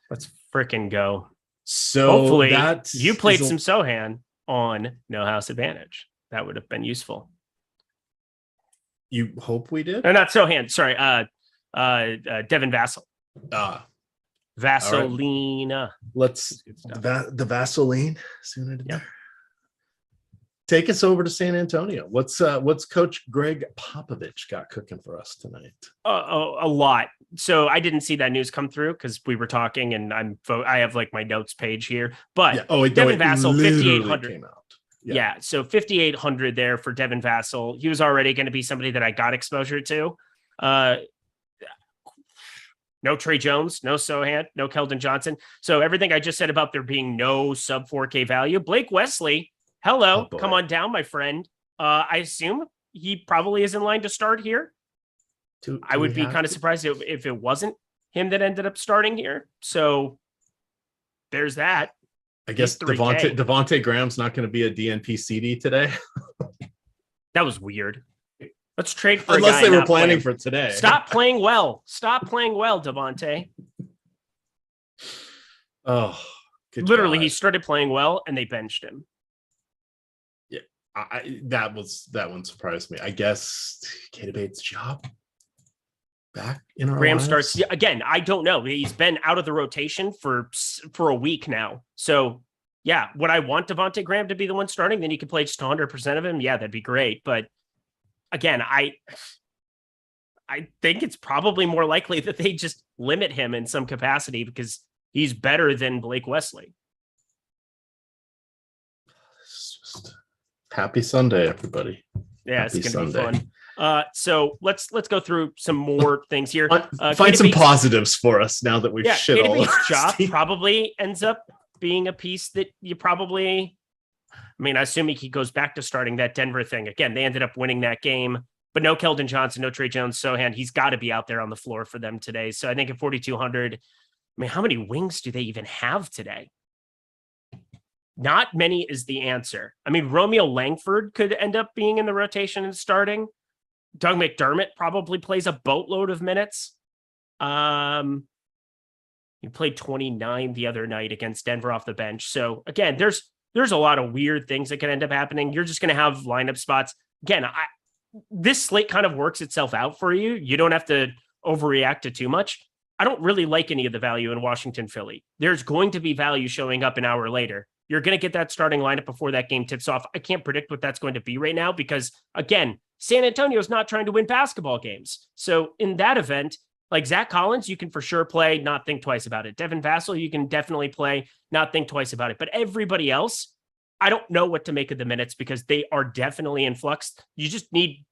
Speaker 1: Let's fricking go.
Speaker 2: So
Speaker 1: hopefully you played some Sohan on No House Advantage. That would have been useful.
Speaker 2: You hope we did?
Speaker 1: No, not Sohan. Sorry. Devin Vassell. Vaseline.
Speaker 2: Let's the Vaseline sooner to
Speaker 1: yeah.
Speaker 2: take us over to San Antonio. What's Coach Greg Popovich got cooking for us tonight?
Speaker 1: A lot. So I didn't see that news come through because we were talking, and I have like my notes page here. But Devin Vassell, 5,800 came out. Yeah, so 5,800 there for Devin Vassell. He was already going to be somebody that I got exposure to. No Trey Jones, no Sohan, no Keldon Johnson. So everything I just said about there being no sub 4K value. Blake Wesley, hello, come on down, my friend. I assume he probably is in line to start here. I would be kind of surprised if it wasn't him that ended up starting here. So there's that.
Speaker 2: I guess Devontae Graham's not going to be a DNP CD today.
Speaker 1: That was weird. Let's trade for
Speaker 2: unless they were planning for today.
Speaker 1: Stop playing well. Stop playing well, Devontae.
Speaker 2: Oh,
Speaker 1: literally, he started playing well and they benched him.
Speaker 2: Yeah, that one surprised me. I guess Keita Bates' job back in our
Speaker 1: Graham
Speaker 2: lives?
Speaker 1: Starks again. I don't know. He's been out of the rotation for a week now. So yeah, would I want Devontae Graham to be the one starting? Then you could play just 100% of him. Yeah, that'd be great. But again, I think it's probably more likely that they just limit him in some capacity because he's better than Blake Wesley.
Speaker 2: It's just happy Sunday, everybody.
Speaker 1: Yeah, happy it's going to be fun. So let's go through some more things here.
Speaker 2: Find some positives for us now that we've shit all over.
Speaker 1: Job probably ends up being a piece that you probably. I mean, assuming he goes back to starting that Denver thing. Again, they ended up winning that game, but no Keldon Johnson, no Trey Jones, Sohan. He's got to be out there on the floor for them today. So I think at 4,200, I mean, how many wings do they even have today? Not many is the answer. I mean, Romeo Langford could end up being in the rotation and starting. Doug McDermott probably plays a boatload of minutes. He played 29 the other night against Denver off the bench. So again, there's a lot of weird things that can end up happening. You're just going to have lineup spots. Again, this slate kind of works itself out for you. You don't have to overreact to too much. I don't really like any of the value in Washington, Philly. There's going to be value showing up an hour later. You're going to get that starting lineup before that game tips off. I can't predict what that's going to be right now because, again, San Antonio is not trying to win basketball games. So in that event, like Zach Collins, you can for sure play, not think twice about it. Devin Vassell, you can definitely play, not think twice about it. But everybody else, I don't know what to make of the minutes because they are definitely in flux. You just need,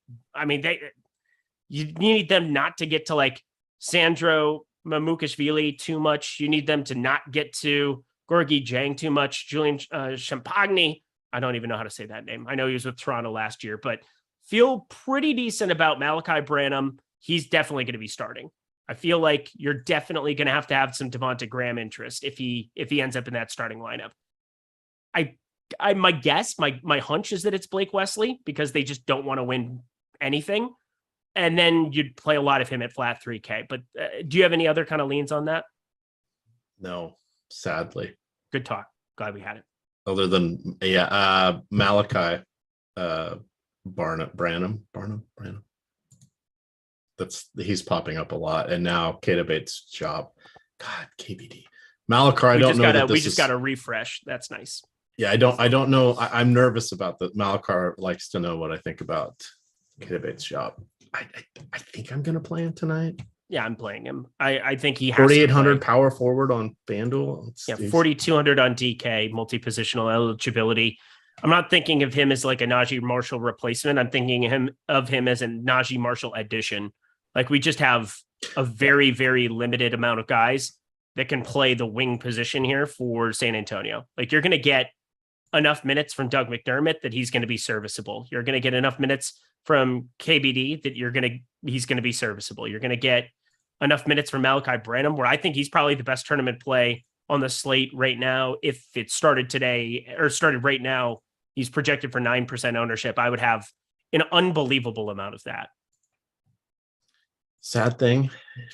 Speaker 1: you need them not to get to like Sandro Mamukashvili too much. You need them to not get to Gorgie Jang too much. Julian Champagny, I don't even know how to say that name. I know he was with Toronto last year, but feel pretty decent about Malachi Branham. He's definitely going to be starting. I feel like you're definitely going to have some Devontae Graham interest if he ends up in that starting lineup. My guess, my hunch is that it's Blake Wesley because they just don't want to win anything. And then you'd play a lot of him at flat 3K. But do you have any other kind of leans on that?
Speaker 2: No, sadly.
Speaker 1: Good talk. Glad we had it.
Speaker 2: Other than, Malachi Branham. He's popping up a lot. And now Keita Bates' job. God, KBD. Malachi,
Speaker 1: we just got a refresh. That's nice.
Speaker 2: Yeah, I don't know. I'm nervous about that. Malakar likes to know what I think about Keita Bates' job. I think I'm going to play him tonight.
Speaker 1: Yeah, I'm playing him. I think he has
Speaker 2: 4,800 power forward on FanDuel.
Speaker 1: 4,200 on DK, multi-positional eligibility. I'm not thinking of him as like a Najee Marshall replacement. I'm thinking of him as a Najee Marshall addition. Like we just have a very, very limited amount of guys that can play the wing position here for San Antonio. Like you're going to get enough minutes from Doug McDermott that he's going to be serviceable. You're going to get enough minutes from KBD that he's going to be serviceable. You're going to get enough minutes from Malachi Branham, where I think he's probably the best tournament play on the slate right now. If it started today or started right now, he's projected for 9% ownership. I would have an unbelievable amount of that.
Speaker 2: Sad thing,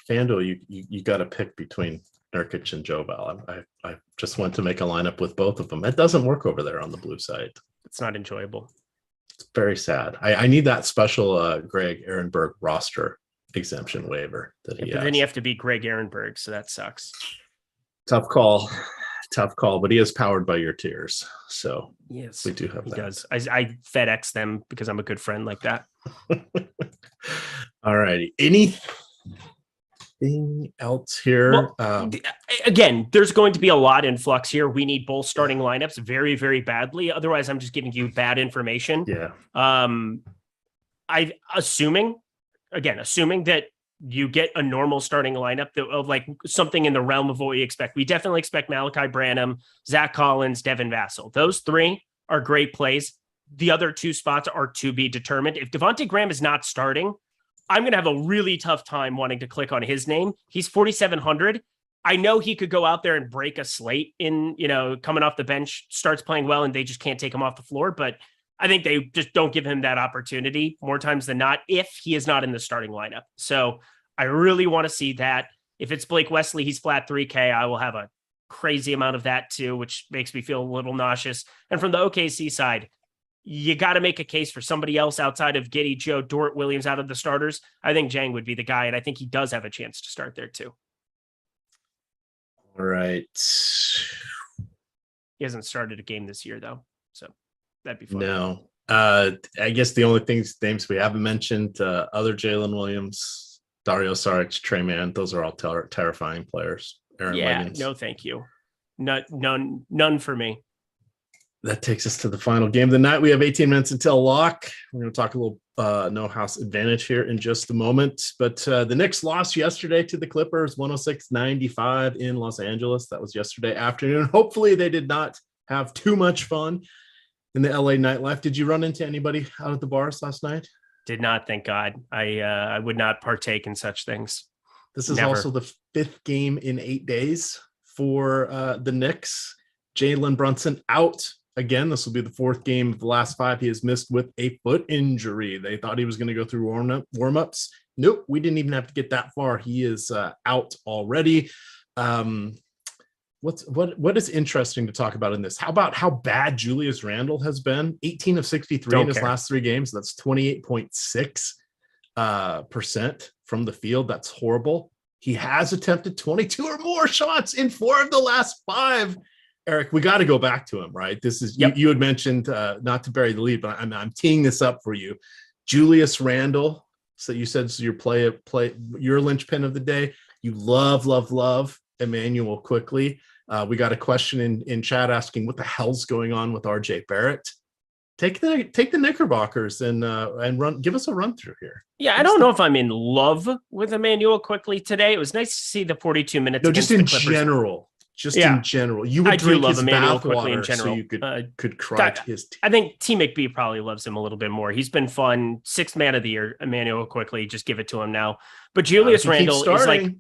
Speaker 2: FanDuel, you got to pick between Nurkic and Jovel. I just went to make a lineup with both of them. It doesn't work over there on the blue side.
Speaker 1: It's not enjoyable.
Speaker 2: It's very sad. I need that special Greg Ehrenberg roster exemption waiver that he has.
Speaker 1: But then you have to beat Greg Ehrenberg, so that sucks.
Speaker 2: Tough call. tough call, but he is powered by your tears. So
Speaker 1: yes,
Speaker 2: we do have
Speaker 1: he
Speaker 2: that.
Speaker 1: does. I FedEx them because I'm a good friend like that.
Speaker 2: All righty. Anything else here?
Speaker 1: Well, again, there's going to be a lot in flux here. We need both starting lineups very, very badly. Otherwise, I'm just giving you bad information.
Speaker 2: Yeah.
Speaker 1: Assuming that you get a normal starting lineup of like something in the realm of what we expect. We definitely expect Malachi Branham, Zach Collins, Devin Vassell. Those three are great plays. The other two spots are to be determined. If Devontae Graham is not starting, I'm going to have a really tough time wanting to click on his name. He's 4,700. I know he could go out there and break a slate in, coming off the bench, starts playing well, and they just can't take him off the floor. But I think they just don't give him that opportunity more times than not if he is not in the starting lineup. So I really want to see that. If it's Blake Wesley, he's flat 3K. I will have a crazy amount of that too, which makes me feel a little nauseous. And from the OKC side, you got to make a case for somebody else outside of Giddey, Joe, Dort, Williams out of the starters. I think Jang would be the guy, and I think he does have a chance to start there too.
Speaker 2: All right.
Speaker 1: He hasn't started a game this year though, so that'd be fun.
Speaker 2: No. I guess the only names we haven't mentioned, other Jalen Williams, Dario Saric, Trey Mann, those are all terrifying players. Aaron Wiggins.
Speaker 1: No, thank you. None for me.
Speaker 2: That takes us to the final game of the night. We have 18 minutes until lock. We're going to talk a little no house advantage here in just a moment. But the Knicks lost yesterday to the Clippers, 106-95 in Los Angeles. That was yesterday afternoon. Hopefully they did not have too much fun in the LA nightlife. Did you run into anybody out at the bars last night?
Speaker 1: Did not, thank God. I would not partake in such things.
Speaker 2: This is also the 5th game in 8 days for the Knicks. Jalen Brunson out again. This will be the 4th game of the last 5 he has missed with a foot injury. They thought he was going to go through warm-ups. Nope, we didn't even have to get that far. He is out already. What is interesting to talk about in this? How about how bad Julius Randle has been? 18 of 63 in his last 3 games. That's 28.6% from the field. That's horrible. He has attempted 22 or more shots in 4 of the last 5. Eric, we got to go back to him, right? This is you had mentioned not to bury the lead, but I'm teeing this up for you. Julius Randle. So you said it's your play your linchpin of the day. You love Emmanuel quickly. We got a question in chat asking what the hell's going on with RJ Barrett. Take the Knickerbockers and run. Give us a run through here.
Speaker 1: Yeah, I don't know if I'm in love with Emmanuel quickly today. It was nice to see the 42 minutes.
Speaker 2: No, just in general. In general, you would drink his bathwater in general. So you could cry to his team.
Speaker 1: I think T McB probably loves him a little bit more. He's been fun. 6th man of the year, Emmanuel quickly. Just give it to him now. But Julius Randle is like,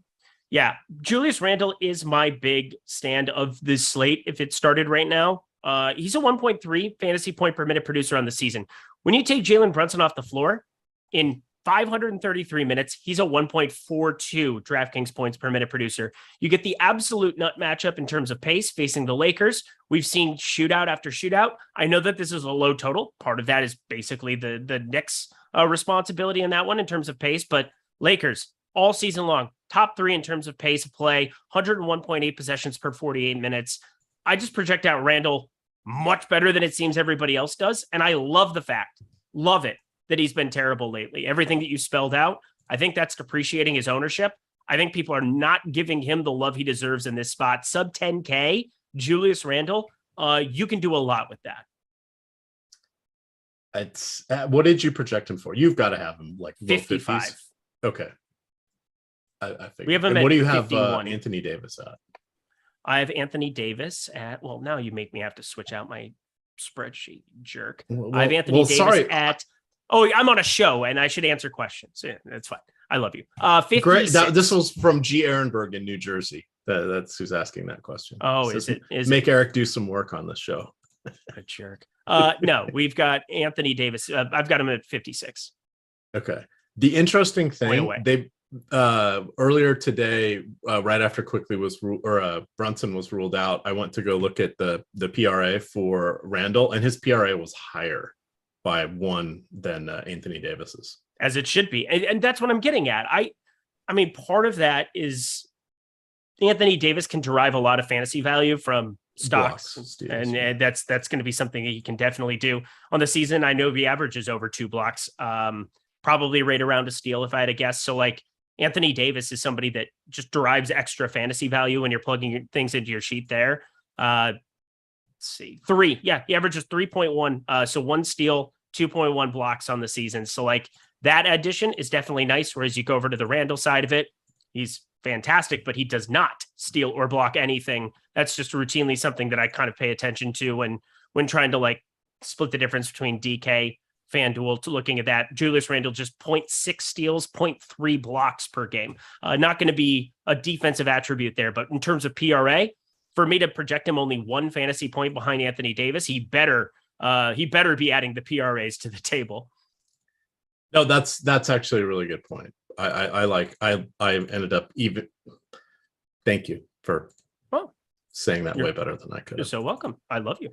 Speaker 1: Julius Randle is my big stand of this slate. If it started right now, he's a 1.3 fantasy point per minute producer on the season. When you take Jalen Brunson off the floor in 533 minutes, he's a 1.42 DraftKings points per minute producer. You get the absolute nut matchup in terms of pace facing the Lakers. We've seen shootout after shootout. I know that this is a low total. Part of that is basically the Knicks' responsibility in that one in terms of pace, but Lakers all season long, top 3 in terms of pace of play, 101.8 possessions per 48 minutes. I just project out Randle much better than it seems everybody else does. And I love that he's been terrible lately. Everything that you spelled out, I think that's depreciating his ownership. I think people are not giving him the love he deserves in this spot. Sub 10K, Julius Randle, you can do a lot with that.
Speaker 2: It's what did you project him for? You've got to have him like
Speaker 1: 55.
Speaker 2: 50s. Okay. I think
Speaker 1: we have him.
Speaker 2: What do you have Anthony Davis at?
Speaker 1: I have Anthony Davis at, well, now you make me have to switch out my spreadsheet, jerk. I have Anthony Davis at, I'm on a show and I should answer questions. Yeah, that's fine. I love you. 56.
Speaker 2: Great. This was from G. Ehrenberg in New Jersey. That's who's asking that question.
Speaker 1: Oh,
Speaker 2: is it? Make Eric do some work on this show.
Speaker 1: A jerk. No, we've got Anthony Davis. I've got him at 56.
Speaker 2: Okay. The interesting thing, they earlier today, right after Brunson was ruled out, I went to go look at the PRA for Randle, and his PRA was higher by 1 than Anthony Davis's.
Speaker 1: As it should be. And that's what I'm getting at. I mean, part of that is Anthony Davis can derive a lot of fantasy value from stocks,
Speaker 2: Blocks,
Speaker 1: and that's going to be something that he can definitely do on the season. I know he averages over 2 blocks, probably right around a steal if I had to guess. So like Anthony Davis is somebody that just derives extra fantasy value when you're plugging things into your sheet there. Let's see, 3. Yeah, he averages 3.1. So 1 steal, 2.1 blocks on the season. So like that addition is definitely nice. Whereas you go over to the Randall side of it, he's fantastic, but he does not steal or block anything. That's just routinely something that I kind of pay attention to when trying to like split the difference between DK, FanDuel, to looking at that. Julius Randle just 0.6 steals, 0.3 blocks per game. Not going to be a defensive attribute there, but in terms of PRA, for me to project him only 1 fantasy point behind Anthony Davis, he better be adding the PRAs to the table.
Speaker 2: No, that's actually a really good point. I ended up even. Thank you for saying that way better than I could.
Speaker 1: You're so welcome. I love you.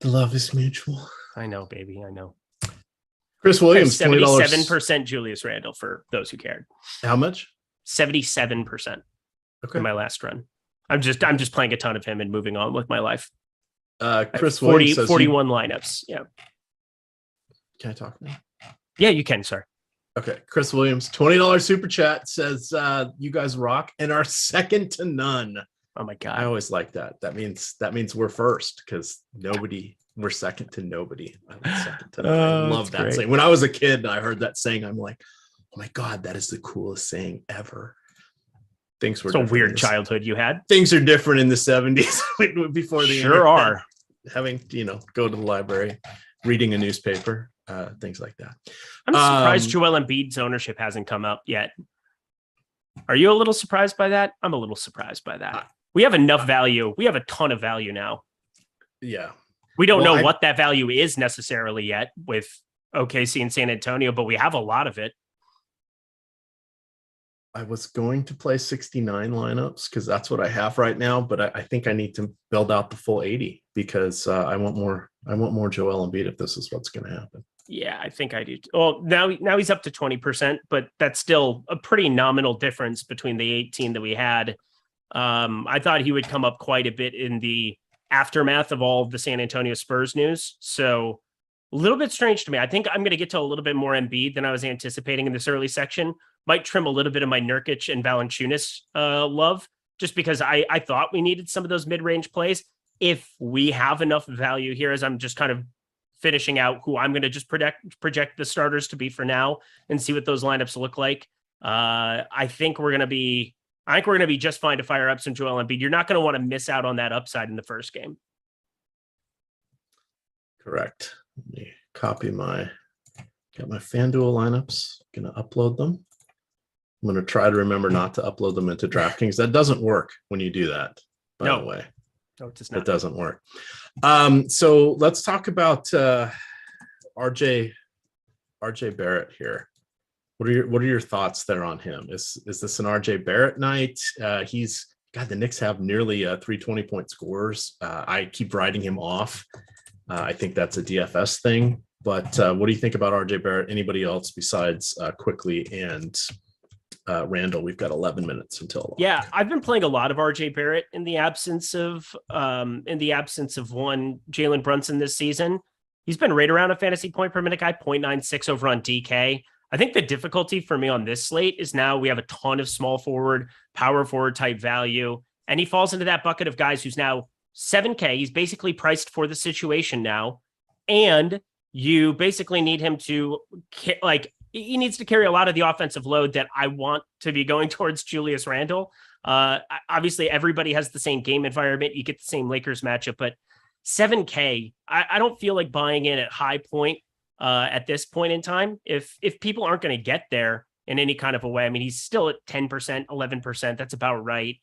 Speaker 2: The love is mutual.
Speaker 1: I know, baby. I know.
Speaker 2: Chris Williams, $20.
Speaker 1: 77% Julius Randle for those who cared.
Speaker 2: How much?
Speaker 1: 77%.
Speaker 2: Okay.
Speaker 1: In my last run. I'm just playing a ton of him and moving on with my life.
Speaker 2: Chris Williams says
Speaker 1: 41 lineups. Yeah.
Speaker 2: Can I talk now?
Speaker 1: Yeah, you can, sir.
Speaker 2: Okay. Chris Williams, $20 super chat says you guys rock and are second to none.
Speaker 1: Oh my God.
Speaker 2: I always like that. That means we're first because we're second to nobody. I'm second to none. I love that saying. When I was a kid and I heard that saying, I'm like, oh my God, that is the coolest saying ever. Things were
Speaker 1: a weird childhood you had.
Speaker 2: Things are different in the 70s before the
Speaker 1: sure are.
Speaker 2: Having go to the library, reading a newspaper, things like that.
Speaker 1: I'm surprised Joel Embiid's ownership hasn't come up yet. Are you a little surprised by that? I'm a little surprised by that. We have enough value. We have a ton of value now.
Speaker 2: Yeah.
Speaker 1: We don't know what that value is necessarily yet with OKC and San Antonio, but we have a lot of it.
Speaker 2: I was going to play 69 lineups because that's what I have right now, but I think I need to build out the full 80 because I want more Joel Embiid if this is what's going to happen.
Speaker 1: Yeah, I think I do. Well, now he's up to 20%, but that's still a pretty nominal difference between the 18 that we had. I thought he would come up quite a bit in the aftermath of all of the San Antonio Spurs news. So a little bit strange to me. I think I'm going to get to a little bit more Embiid than I was anticipating in this early section. Might trim a little bit of my Nurkic and Valanciunas love, just because I thought we needed some of those mid-range plays. If we have enough value here, as I'm just kind of finishing out who I'm going to just project the starters to be for now and see what those lineups look like. I think we're going to be just fine to fire up some Joel Embiid. You're not going to want to miss out on that upside in the first game.
Speaker 2: Correct. Let me got my FanDuel lineups. Going to upload them. I'm going to try to remember not to upload them into DraftKings. That doesn't work when you do that, by the way.
Speaker 1: No, it does not.
Speaker 2: It doesn't work. So let's talk about RJ Barrett here. What are your thoughts there on him? Is this an RJ Barrett night? The Knicks have nearly 3 20-point scorers. I keep writing him off. I think that's a DFS thing. But what do you think about RJ Barrett? Anybody else besides Quickly and Randall? We've got 11 minutes until.
Speaker 1: Yeah, I've been playing a lot of RJ Barrett in the absence of one Jalen Brunson this season. He's been right around a fantasy point per minute guy, 0.96 over on DK. I think the difficulty for me on this slate is now we have a ton of small forward, power forward type value, and he falls into that bucket of guys who's now 7K. He's basically priced for the situation now, and you basically need him to he needs to carry a lot of the offensive load that I want to be going towards Julius Randle. Obviously, everybody has the same game environment. You get the same Lakers matchup, but 7K, I don't feel like buying in at high point at this point in time. If people aren't going to get there in any kind of a way, I mean, he's still at 10%, 11%. That's about right.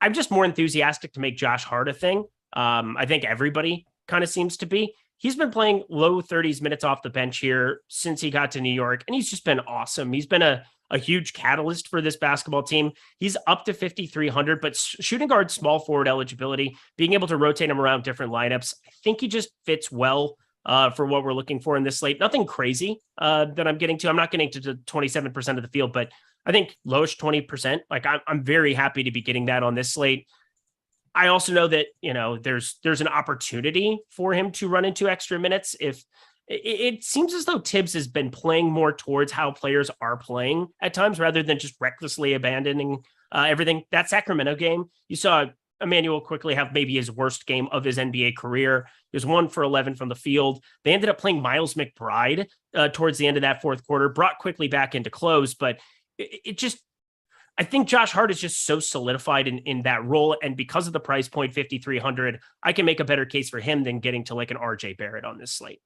Speaker 1: I'm just more enthusiastic to make Josh Hart a thing. I think everybody kind of seems to be. He's been playing low 30s minutes off the bench here since he got to New York, and he's just been awesome. He's been a huge catalyst for this basketball team. He's up to 5,300, but shooting guard, small forward eligibility, being able to rotate him around different lineups, I think he just fits well for what we're looking for in this slate. Nothing crazy that I'm getting to. I'm not getting to 27% of the field, but I think lowish 20%. Like I'm very happy to be getting that on this slate. I also know that, there's an opportunity for him to run into extra minutes. If it seems as though Tibbs has been playing more towards how players are playing at times rather than just recklessly abandoning everything. That Sacramento game, you saw Emmanuel quickly have maybe his worst game of his NBA career. He was 1 for 11 from the field. They ended up playing Miles McBride towards the end of that fourth quarter, brought quickly back into close, but I think Josh Hart is just so solidified in that role. And because of the price point, 5,300, I can make a better case for him than getting to like an RJ Barrett on this slate.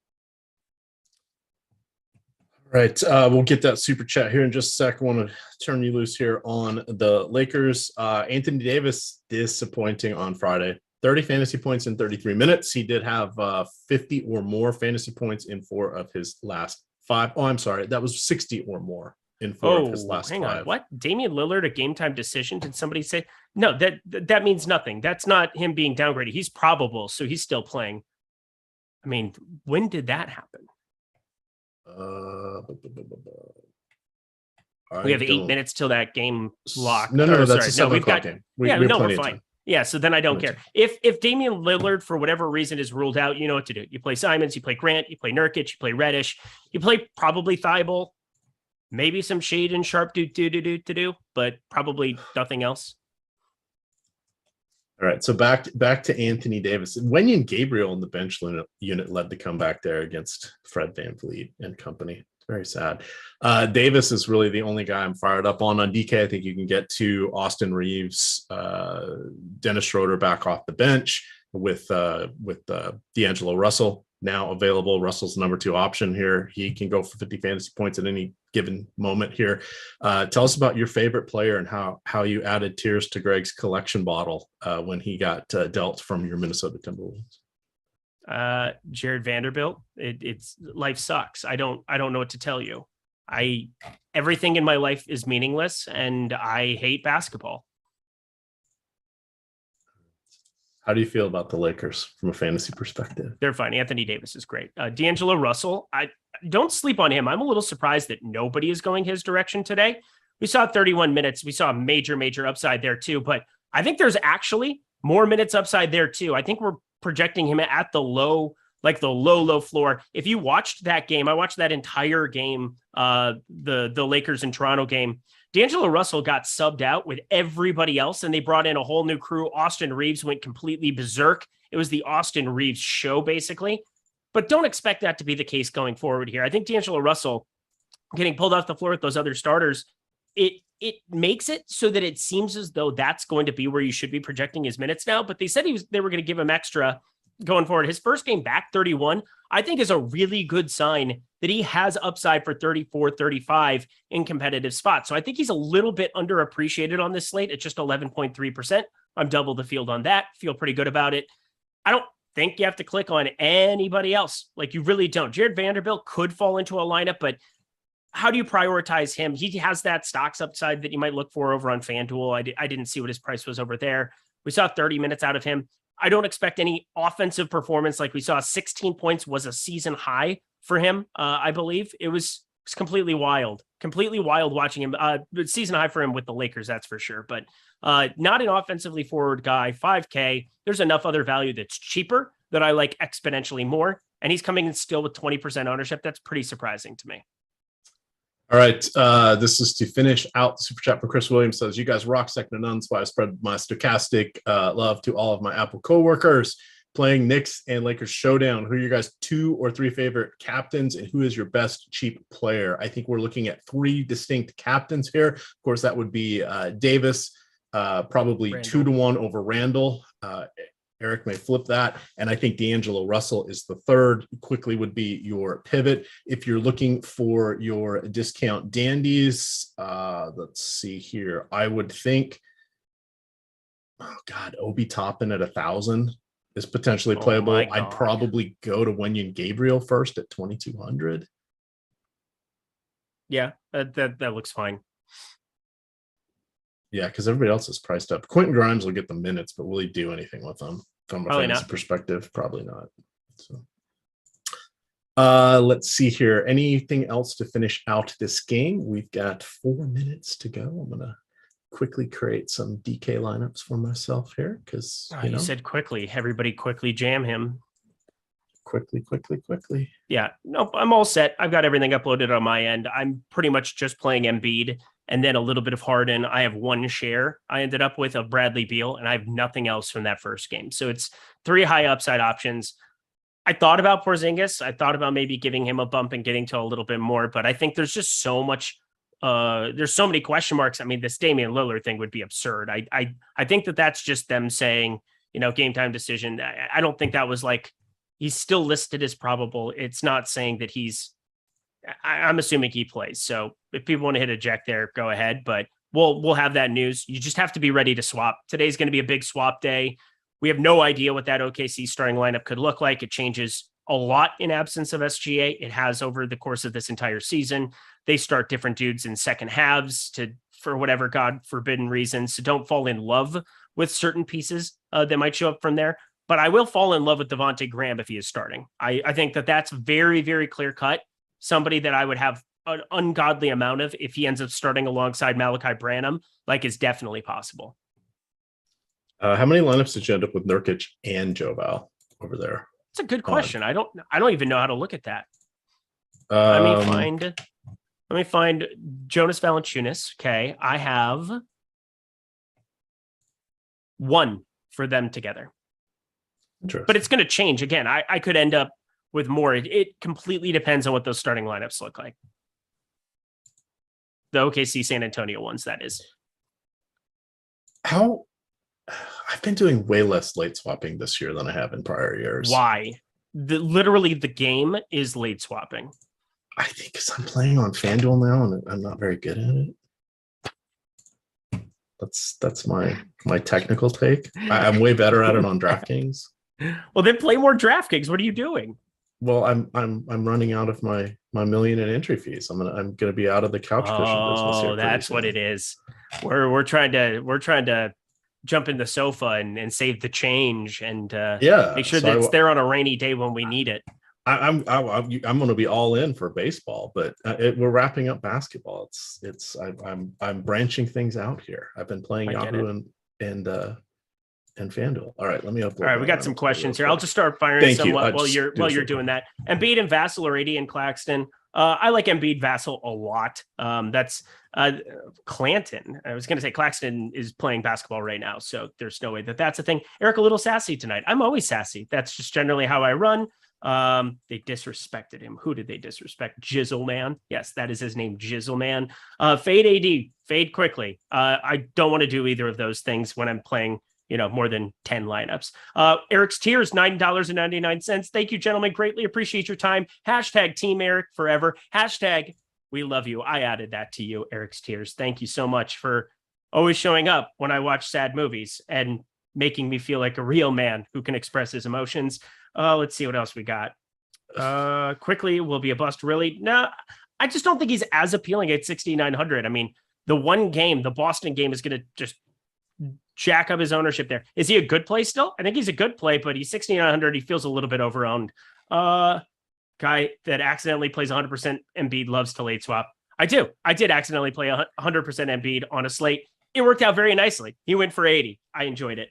Speaker 2: Right. We'll get that super chat here in just a sec. I want to turn you loose here on the Lakers. Anthony Davis disappointing on Friday. 30 fantasy points in 33 minutes. He did have 50 or more fantasy points in 4 of his last 5. Oh, I'm sorry. That was 60 or more in 4 of his last 5. Hang on.
Speaker 1: What? Damian Lillard, a game time decision? Did somebody say? No, that means nothing. That's not him being downgraded. He's probable, so he's still playing. I mean, when did that happen? We have 8 minutes till that game lock.
Speaker 2: No, that's a 7 o'clock game.
Speaker 1: We're fine. Yeah, so then I don't care. If Damian Lillard, for whatever reason, is ruled out, you know what to do. You play Simons, you play Grant, you play Nurkic, you play Reddish, you play probably Thibault, maybe some Shade and Sharp do, but probably nothing else.
Speaker 2: All right, so back to Anthony Davis. Wenyen Gabriel in the bench unit led the comeback there against Fred VanVleet and company. Very sad. Davis is really the only guy I'm fired up on. On DK, I think you can get to Austin Reeves, Dennis Schroeder back off the bench with D'Angelo Russell now available. Russell's number 2 option here. He can go for 50 fantasy points at any given moment here. Tell us about your favorite player and how you added tears to Greg's collection bottle when he got dealt from your Minnesota Timberwolves.
Speaker 1: Jared Vanderbilt. It's life sucks. I don't know what to tell you. Everything in my life is meaningless and I hate basketball.
Speaker 2: How do you feel about the Lakers from a fantasy perspective?
Speaker 1: They're fine. Anthony Davis is great. D'Angelo Russell, I don't sleep on him. I'm a little surprised that nobody is going his direction today. We saw 31 minutes. We saw a major upside there too, but I think there's actually more minutes upside there too. I think we're projecting him at the low floor. If you watched that game, I watched that entire game, the Lakers and Toronto game. D'Angelo Russell got subbed out with everybody else, and they brought in a whole new crew. Austin Reeves went completely berserk. It was the Austin Reeves show, basically. But don't expect that to be the case going forward here. I think D'Angelo Russell getting pulled off the floor with those other starters, it makes it so that it seems as though that's going to be where you should be projecting his minutes now. But they said they were going to give him extra going forward. His first game back, 31, I think is a really good sign that he has upside for 34, 35 in competitive spots. So I think he's a little bit underappreciated on this slate at just 11.3%. I'm double the field on that. Feel pretty good about it. I don't think you have to click on anybody else. Like, you really don't. Jared Vanderbilt could fall into a lineup, but how do you prioritize him? He has that stocks upside that you might look for over on FanDuel. I didn't see what his price was over there. We saw 30 minutes out of him. I don't expect any offensive performance. Like we saw 16 points was a season high for him. I believe it was completely wild watching him. Season high for him with the Lakers, that's for sure. But not an offensively forward guy. 5K. There's enough other value that's cheaper that I like exponentially more. And he's coming in still with 20% ownership. That's pretty surprising to me.
Speaker 2: All right. This is to finish out the super chat from Chris Williams. Says, you guys rock, second to none. So I spread my Stokastic love to all of my Apple coworkers playing Knicks and Lakers showdown. Who are your guys' 2 or 3 favorite captains, and who is your best cheap player? I think we're looking at 3 distinct captains here. Of course, that would be Davis, probably Randall. 2-1 over Randall. Eric may flip that. And I think D'Angelo Russell is the third. Quickly would be your pivot. If you're looking for your discount dandies, let's see here. I would think, Obi Toppin at 1,000 is potentially playable. I'd probably go to Wenyen Gabriel first at 2,200.
Speaker 1: Yeah, that looks fine.
Speaker 2: Yeah, because everybody else is priced up. Quentin Grimes will get the minutes, but will he do anything with them from a fantasy perspective? Probably not. So, Let's see here. Anything else to finish out this game? We've got 4 minutes to go. I'm gonna quickly create some DK lineups for myself here because
Speaker 1: you said quickly. Everybody quickly jam him.
Speaker 2: Quickly.
Speaker 1: Yeah, nope. I'm all set. I've got everything uploaded on my end. I'm pretty much just playing Embiid and then a little bit of Harden. I have one share I ended up with of Bradley Beal, and I have nothing else from that first game. So it's 3 high upside options. I thought about Porzingis. I thought about maybe giving him a bump and getting to a little bit more, but I think there's just so much. There's so many question marks. I mean, this Damian Lillard thing would be absurd. I think that's just them saying, game time decision. I don't think that was like he's still listed as probable. It's not saying that I'm assuming he plays. So if people want to hit eject there, go ahead. But we'll have that news. You just have to be ready to swap. Today's going to be a big swap day. We have no idea what that OKC starting lineup could look like. It changes a lot in absence of SGA. It has over the course of this entire season. They start different dudes in second halves for whatever God forbidden reason. So don't fall in love with certain pieces that might show up from there. But I will fall in love with Devontae Graham if he is starting. I think that's very, very clear cut. Somebody that I would have an ungodly amount of if he ends up starting alongside Malachi Branham, is definitely possible.
Speaker 2: How many lineups did you end up with Nurkic and Joval over there?
Speaker 1: It's a good question. I don't even know how to look at that. Let me find Jonas Valanciunas. Okay, I have 1 for them together. But it's going to change again. I could end up with more. It completely depends on what those starting lineups look like. The OKC San Antonio ones, that is.
Speaker 2: I've been doing way less late swapping this year than I have in prior years.
Speaker 1: Why? Literally the game is late swapping.
Speaker 2: I think because I'm playing on FanDuel now and I'm not very good at it. That's my technical take. I'm way better at it on DraftKings.
Speaker 1: Well, then play more DraftKings. What are you doing?
Speaker 2: Well, I'm running out of my million in entry fees. I'm gonna be out of the couch cushion business here.
Speaker 1: Oh, that's what it is. We're trying to jump in the sofa and save the change and make sure that it's there on a rainy day when we need it.
Speaker 2: I'm going to be all in for baseball, but we're wrapping up basketball. I'm branching things out here. I've been playing Yahoo and FanDuel. All right, let me upload.
Speaker 1: All right, we got some questions here. I'll just start firing some while you're doing that. Embiid and Vassell are 80 and Claxton. I like Embiid Vassell a lot. That's Clanton. I was going to say Claxton is playing basketball right now, so there's no way that's a thing. Eric, a little sassy tonight. I'm always sassy. That's just generally how I run. They disrespected him. Who did they disrespect? Jizzle Man. Yes, that is his name, Jizzle Man. Fade AD, fade quickly. I don't want to do either of those things when I'm playing more than 10 lineups. Eric's tiers, $9.99. Thank you, gentlemen. Greatly appreciate your time. Hashtag Team Eric forever. Hashtag we love you. I added that to you, Eric's tiers. Thank you so much for always showing up when I watch sad movies and making me feel like a real man who can express his emotions. Let's see what else we got. Quickly will be a bust. Really? No, I just don't think he's as appealing at 6,900. I mean, the one game, the Boston game, is going to just jack up his ownership there. Is he a good play still? I think he's a good play, but he's 6,900. He feels a little bit overowned. Guy that accidentally plays 100% Embiid loves to late swap. I do. I did accidentally play 100% Embiid on a slate. It worked out very nicely. He went for 80. I enjoyed it.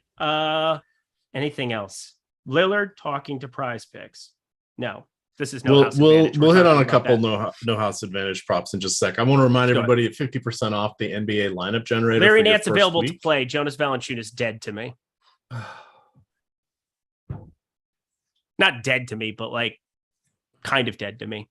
Speaker 1: Anything else? Lillard talking to Prize Picks. No. This is no house advantage.
Speaker 2: We'll hit on a couple no house advantage props in just a sec. I want to remind everybody at 50% off the NBA lineup generator.
Speaker 1: Larry Nance available to play. Jonas Valanciunas dead to me. Not dead to me, but kind of dead to me.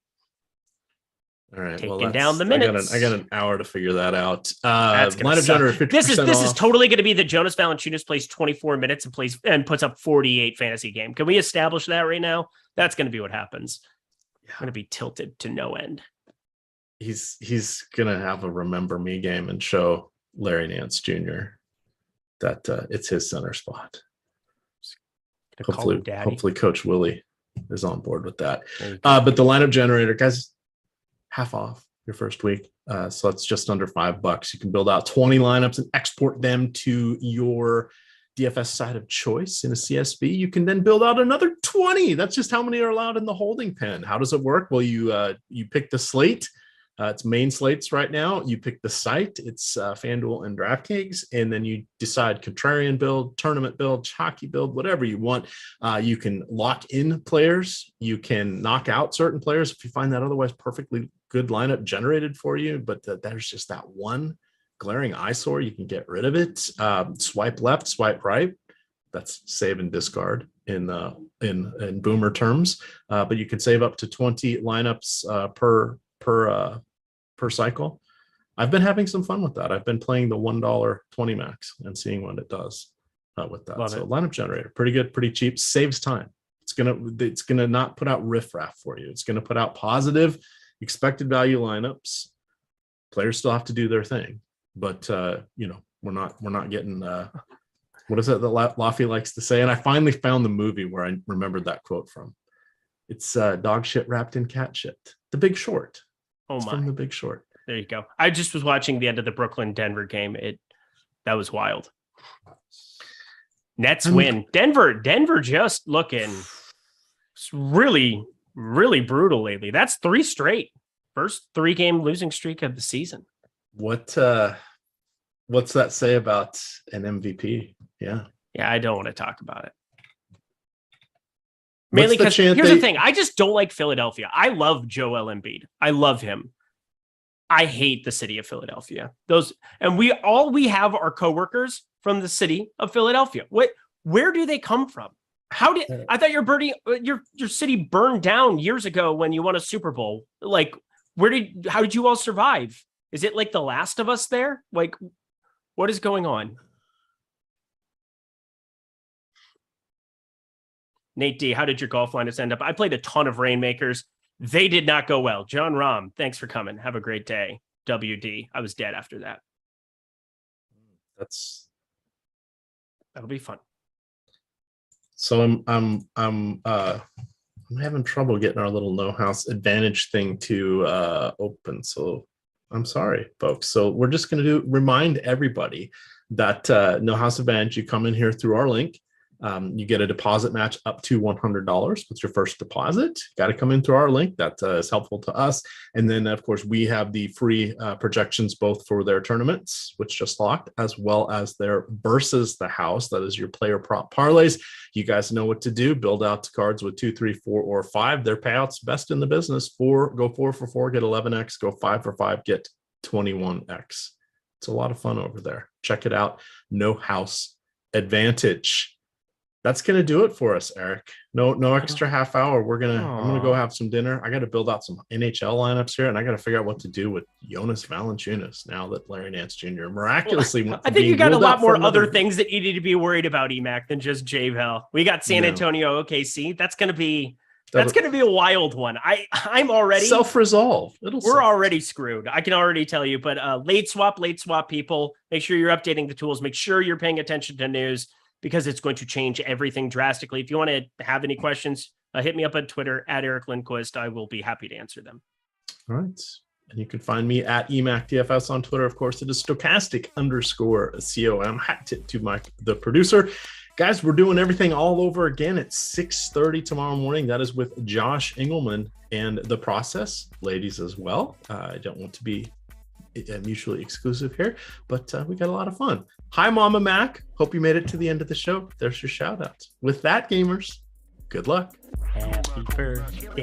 Speaker 2: All right,
Speaker 1: taking down the minutes.
Speaker 2: I got an hour to figure that out. Lineup generator 50%
Speaker 1: This is totally going to be the Jonas Valanciunas plays 24 minutes and puts up 48 fantasy game. Can we establish that right now? That's going to be what happens. Yeah. I'm going to be tilted to no end.
Speaker 2: He's going to have a remember me game and show Larry Nance Jr. that it's his center spot. Hopefully Coach Willie is on board with that. But the lineup generator, guys, half off your first week. So it's just under $5. You can build out 20 lineups and export them to your DFS side of choice in a CSV, you can then build out another 20. That's just how many are allowed in the holding pen. How does it work? Well, you pick the slate. It's main slates right now. You pick the site. It's FanDuel and DraftKings, and then you decide contrarian build, tournament build, chalky build, whatever you want. You can lock in players. You can knock out certain players if you find that otherwise perfectly good lineup generated for you. But there's just that one glaring eyesore. You can get rid of it. Swipe left, swipe right. That's save and discard in boomer terms. But you could save up to 20 lineups per cycle. I've been having some fun with that. I've been playing the $1 20 max and seeing what it does with that. Love so it. Lineup generator, pretty good, pretty cheap, saves time. It's gonna not put out riffraff for you. It's gonna put out positive expected value lineups. Players still have to do their thing, but we're not getting what is it that Laffy likes to say? And I finally found the movie where I remembered that quote from. It's dog shit wrapped in cat shit. The Big Short.
Speaker 1: Oh my!
Speaker 2: From The Big Short.
Speaker 1: There you go. I just was watching the end of the Brooklyn-Denver game. That was wild. Nets win. Denver just looking really, really brutal lately. That's 3 straight. First 3-game losing streak of the season.
Speaker 2: What's that say about an MVP? Yeah,
Speaker 1: I don't want to talk about it. Mainly because here's the thing. I just don't like Philadelphia. I love Joel Embiid. I love him. I hate the city of Philadelphia. We have our coworkers from the city of Philadelphia. Where do they come from? I thought your city burned down years ago when you won a Super Bowl. Like, how did you all survive? Is it like The Last of Us there? Like, what is going on? Nate D, how did your golf lineups end up? I played a ton of Rainmakers. They did not go well. John Rahm, thanks for coming. Have a great day. WD. I was dead after that. That'll be fun.
Speaker 2: So I'm having trouble getting our little no house advantage thing to open. So I'm sorry, folks. So we're just going to remind everybody that no house advantage. You come in here through our link. You get a deposit match up to $100 with your first deposit. Got to come in through our link. That is helpful to us. And then, of course, we have the free projections both for their tournaments, which just locked, as well as their versus the house. That is your player prop parlays. You guys know what to do. Build out cards with 2, 3, 4, or 5. Their payouts best in the business. Go 4 for 4, get 11x. Go 5 for 5, get 21x. It's a lot of fun over there. Check it out. No house advantage. That's going to do it for us, Eric. No extra half hour. I'm going to go have some dinner. I got to build out some NHL lineups here, and I got to figure out what to do with Jonas Valanciunas now that Larry Nance Jr. miraculously went.
Speaker 1: I think you got a lot more other things that you need to be worried about, Emac, than just JVL. We got San Antonio, OKC. That's going to be a wild one. I'm already
Speaker 2: self-resolve.
Speaker 1: We're already screwed. I can already tell you. But late swap people. Make sure you're updating the tools. Make sure you're paying attention to news, because it's going to change everything drastically. If you want to have any questions, hit me up on Twitter at Eric Lindquist. I will be happy to answer them.
Speaker 2: All right. And you can find me at EMACDFS on Twitter. Of course, it is Stokastic_COM. Hat tip to Mike, the producer. Guys, we're doing everything all over again at 6:30 tomorrow morning. That is with Josh Engelman and The Process. Ladies as well. I don't want to be mutually exclusive here, but we got a lot of fun. Hi, Mama Mac. Hope you made it to the end of the show. There's your shout outs. With that, gamers, good luck.
Speaker 1: Happy birthday.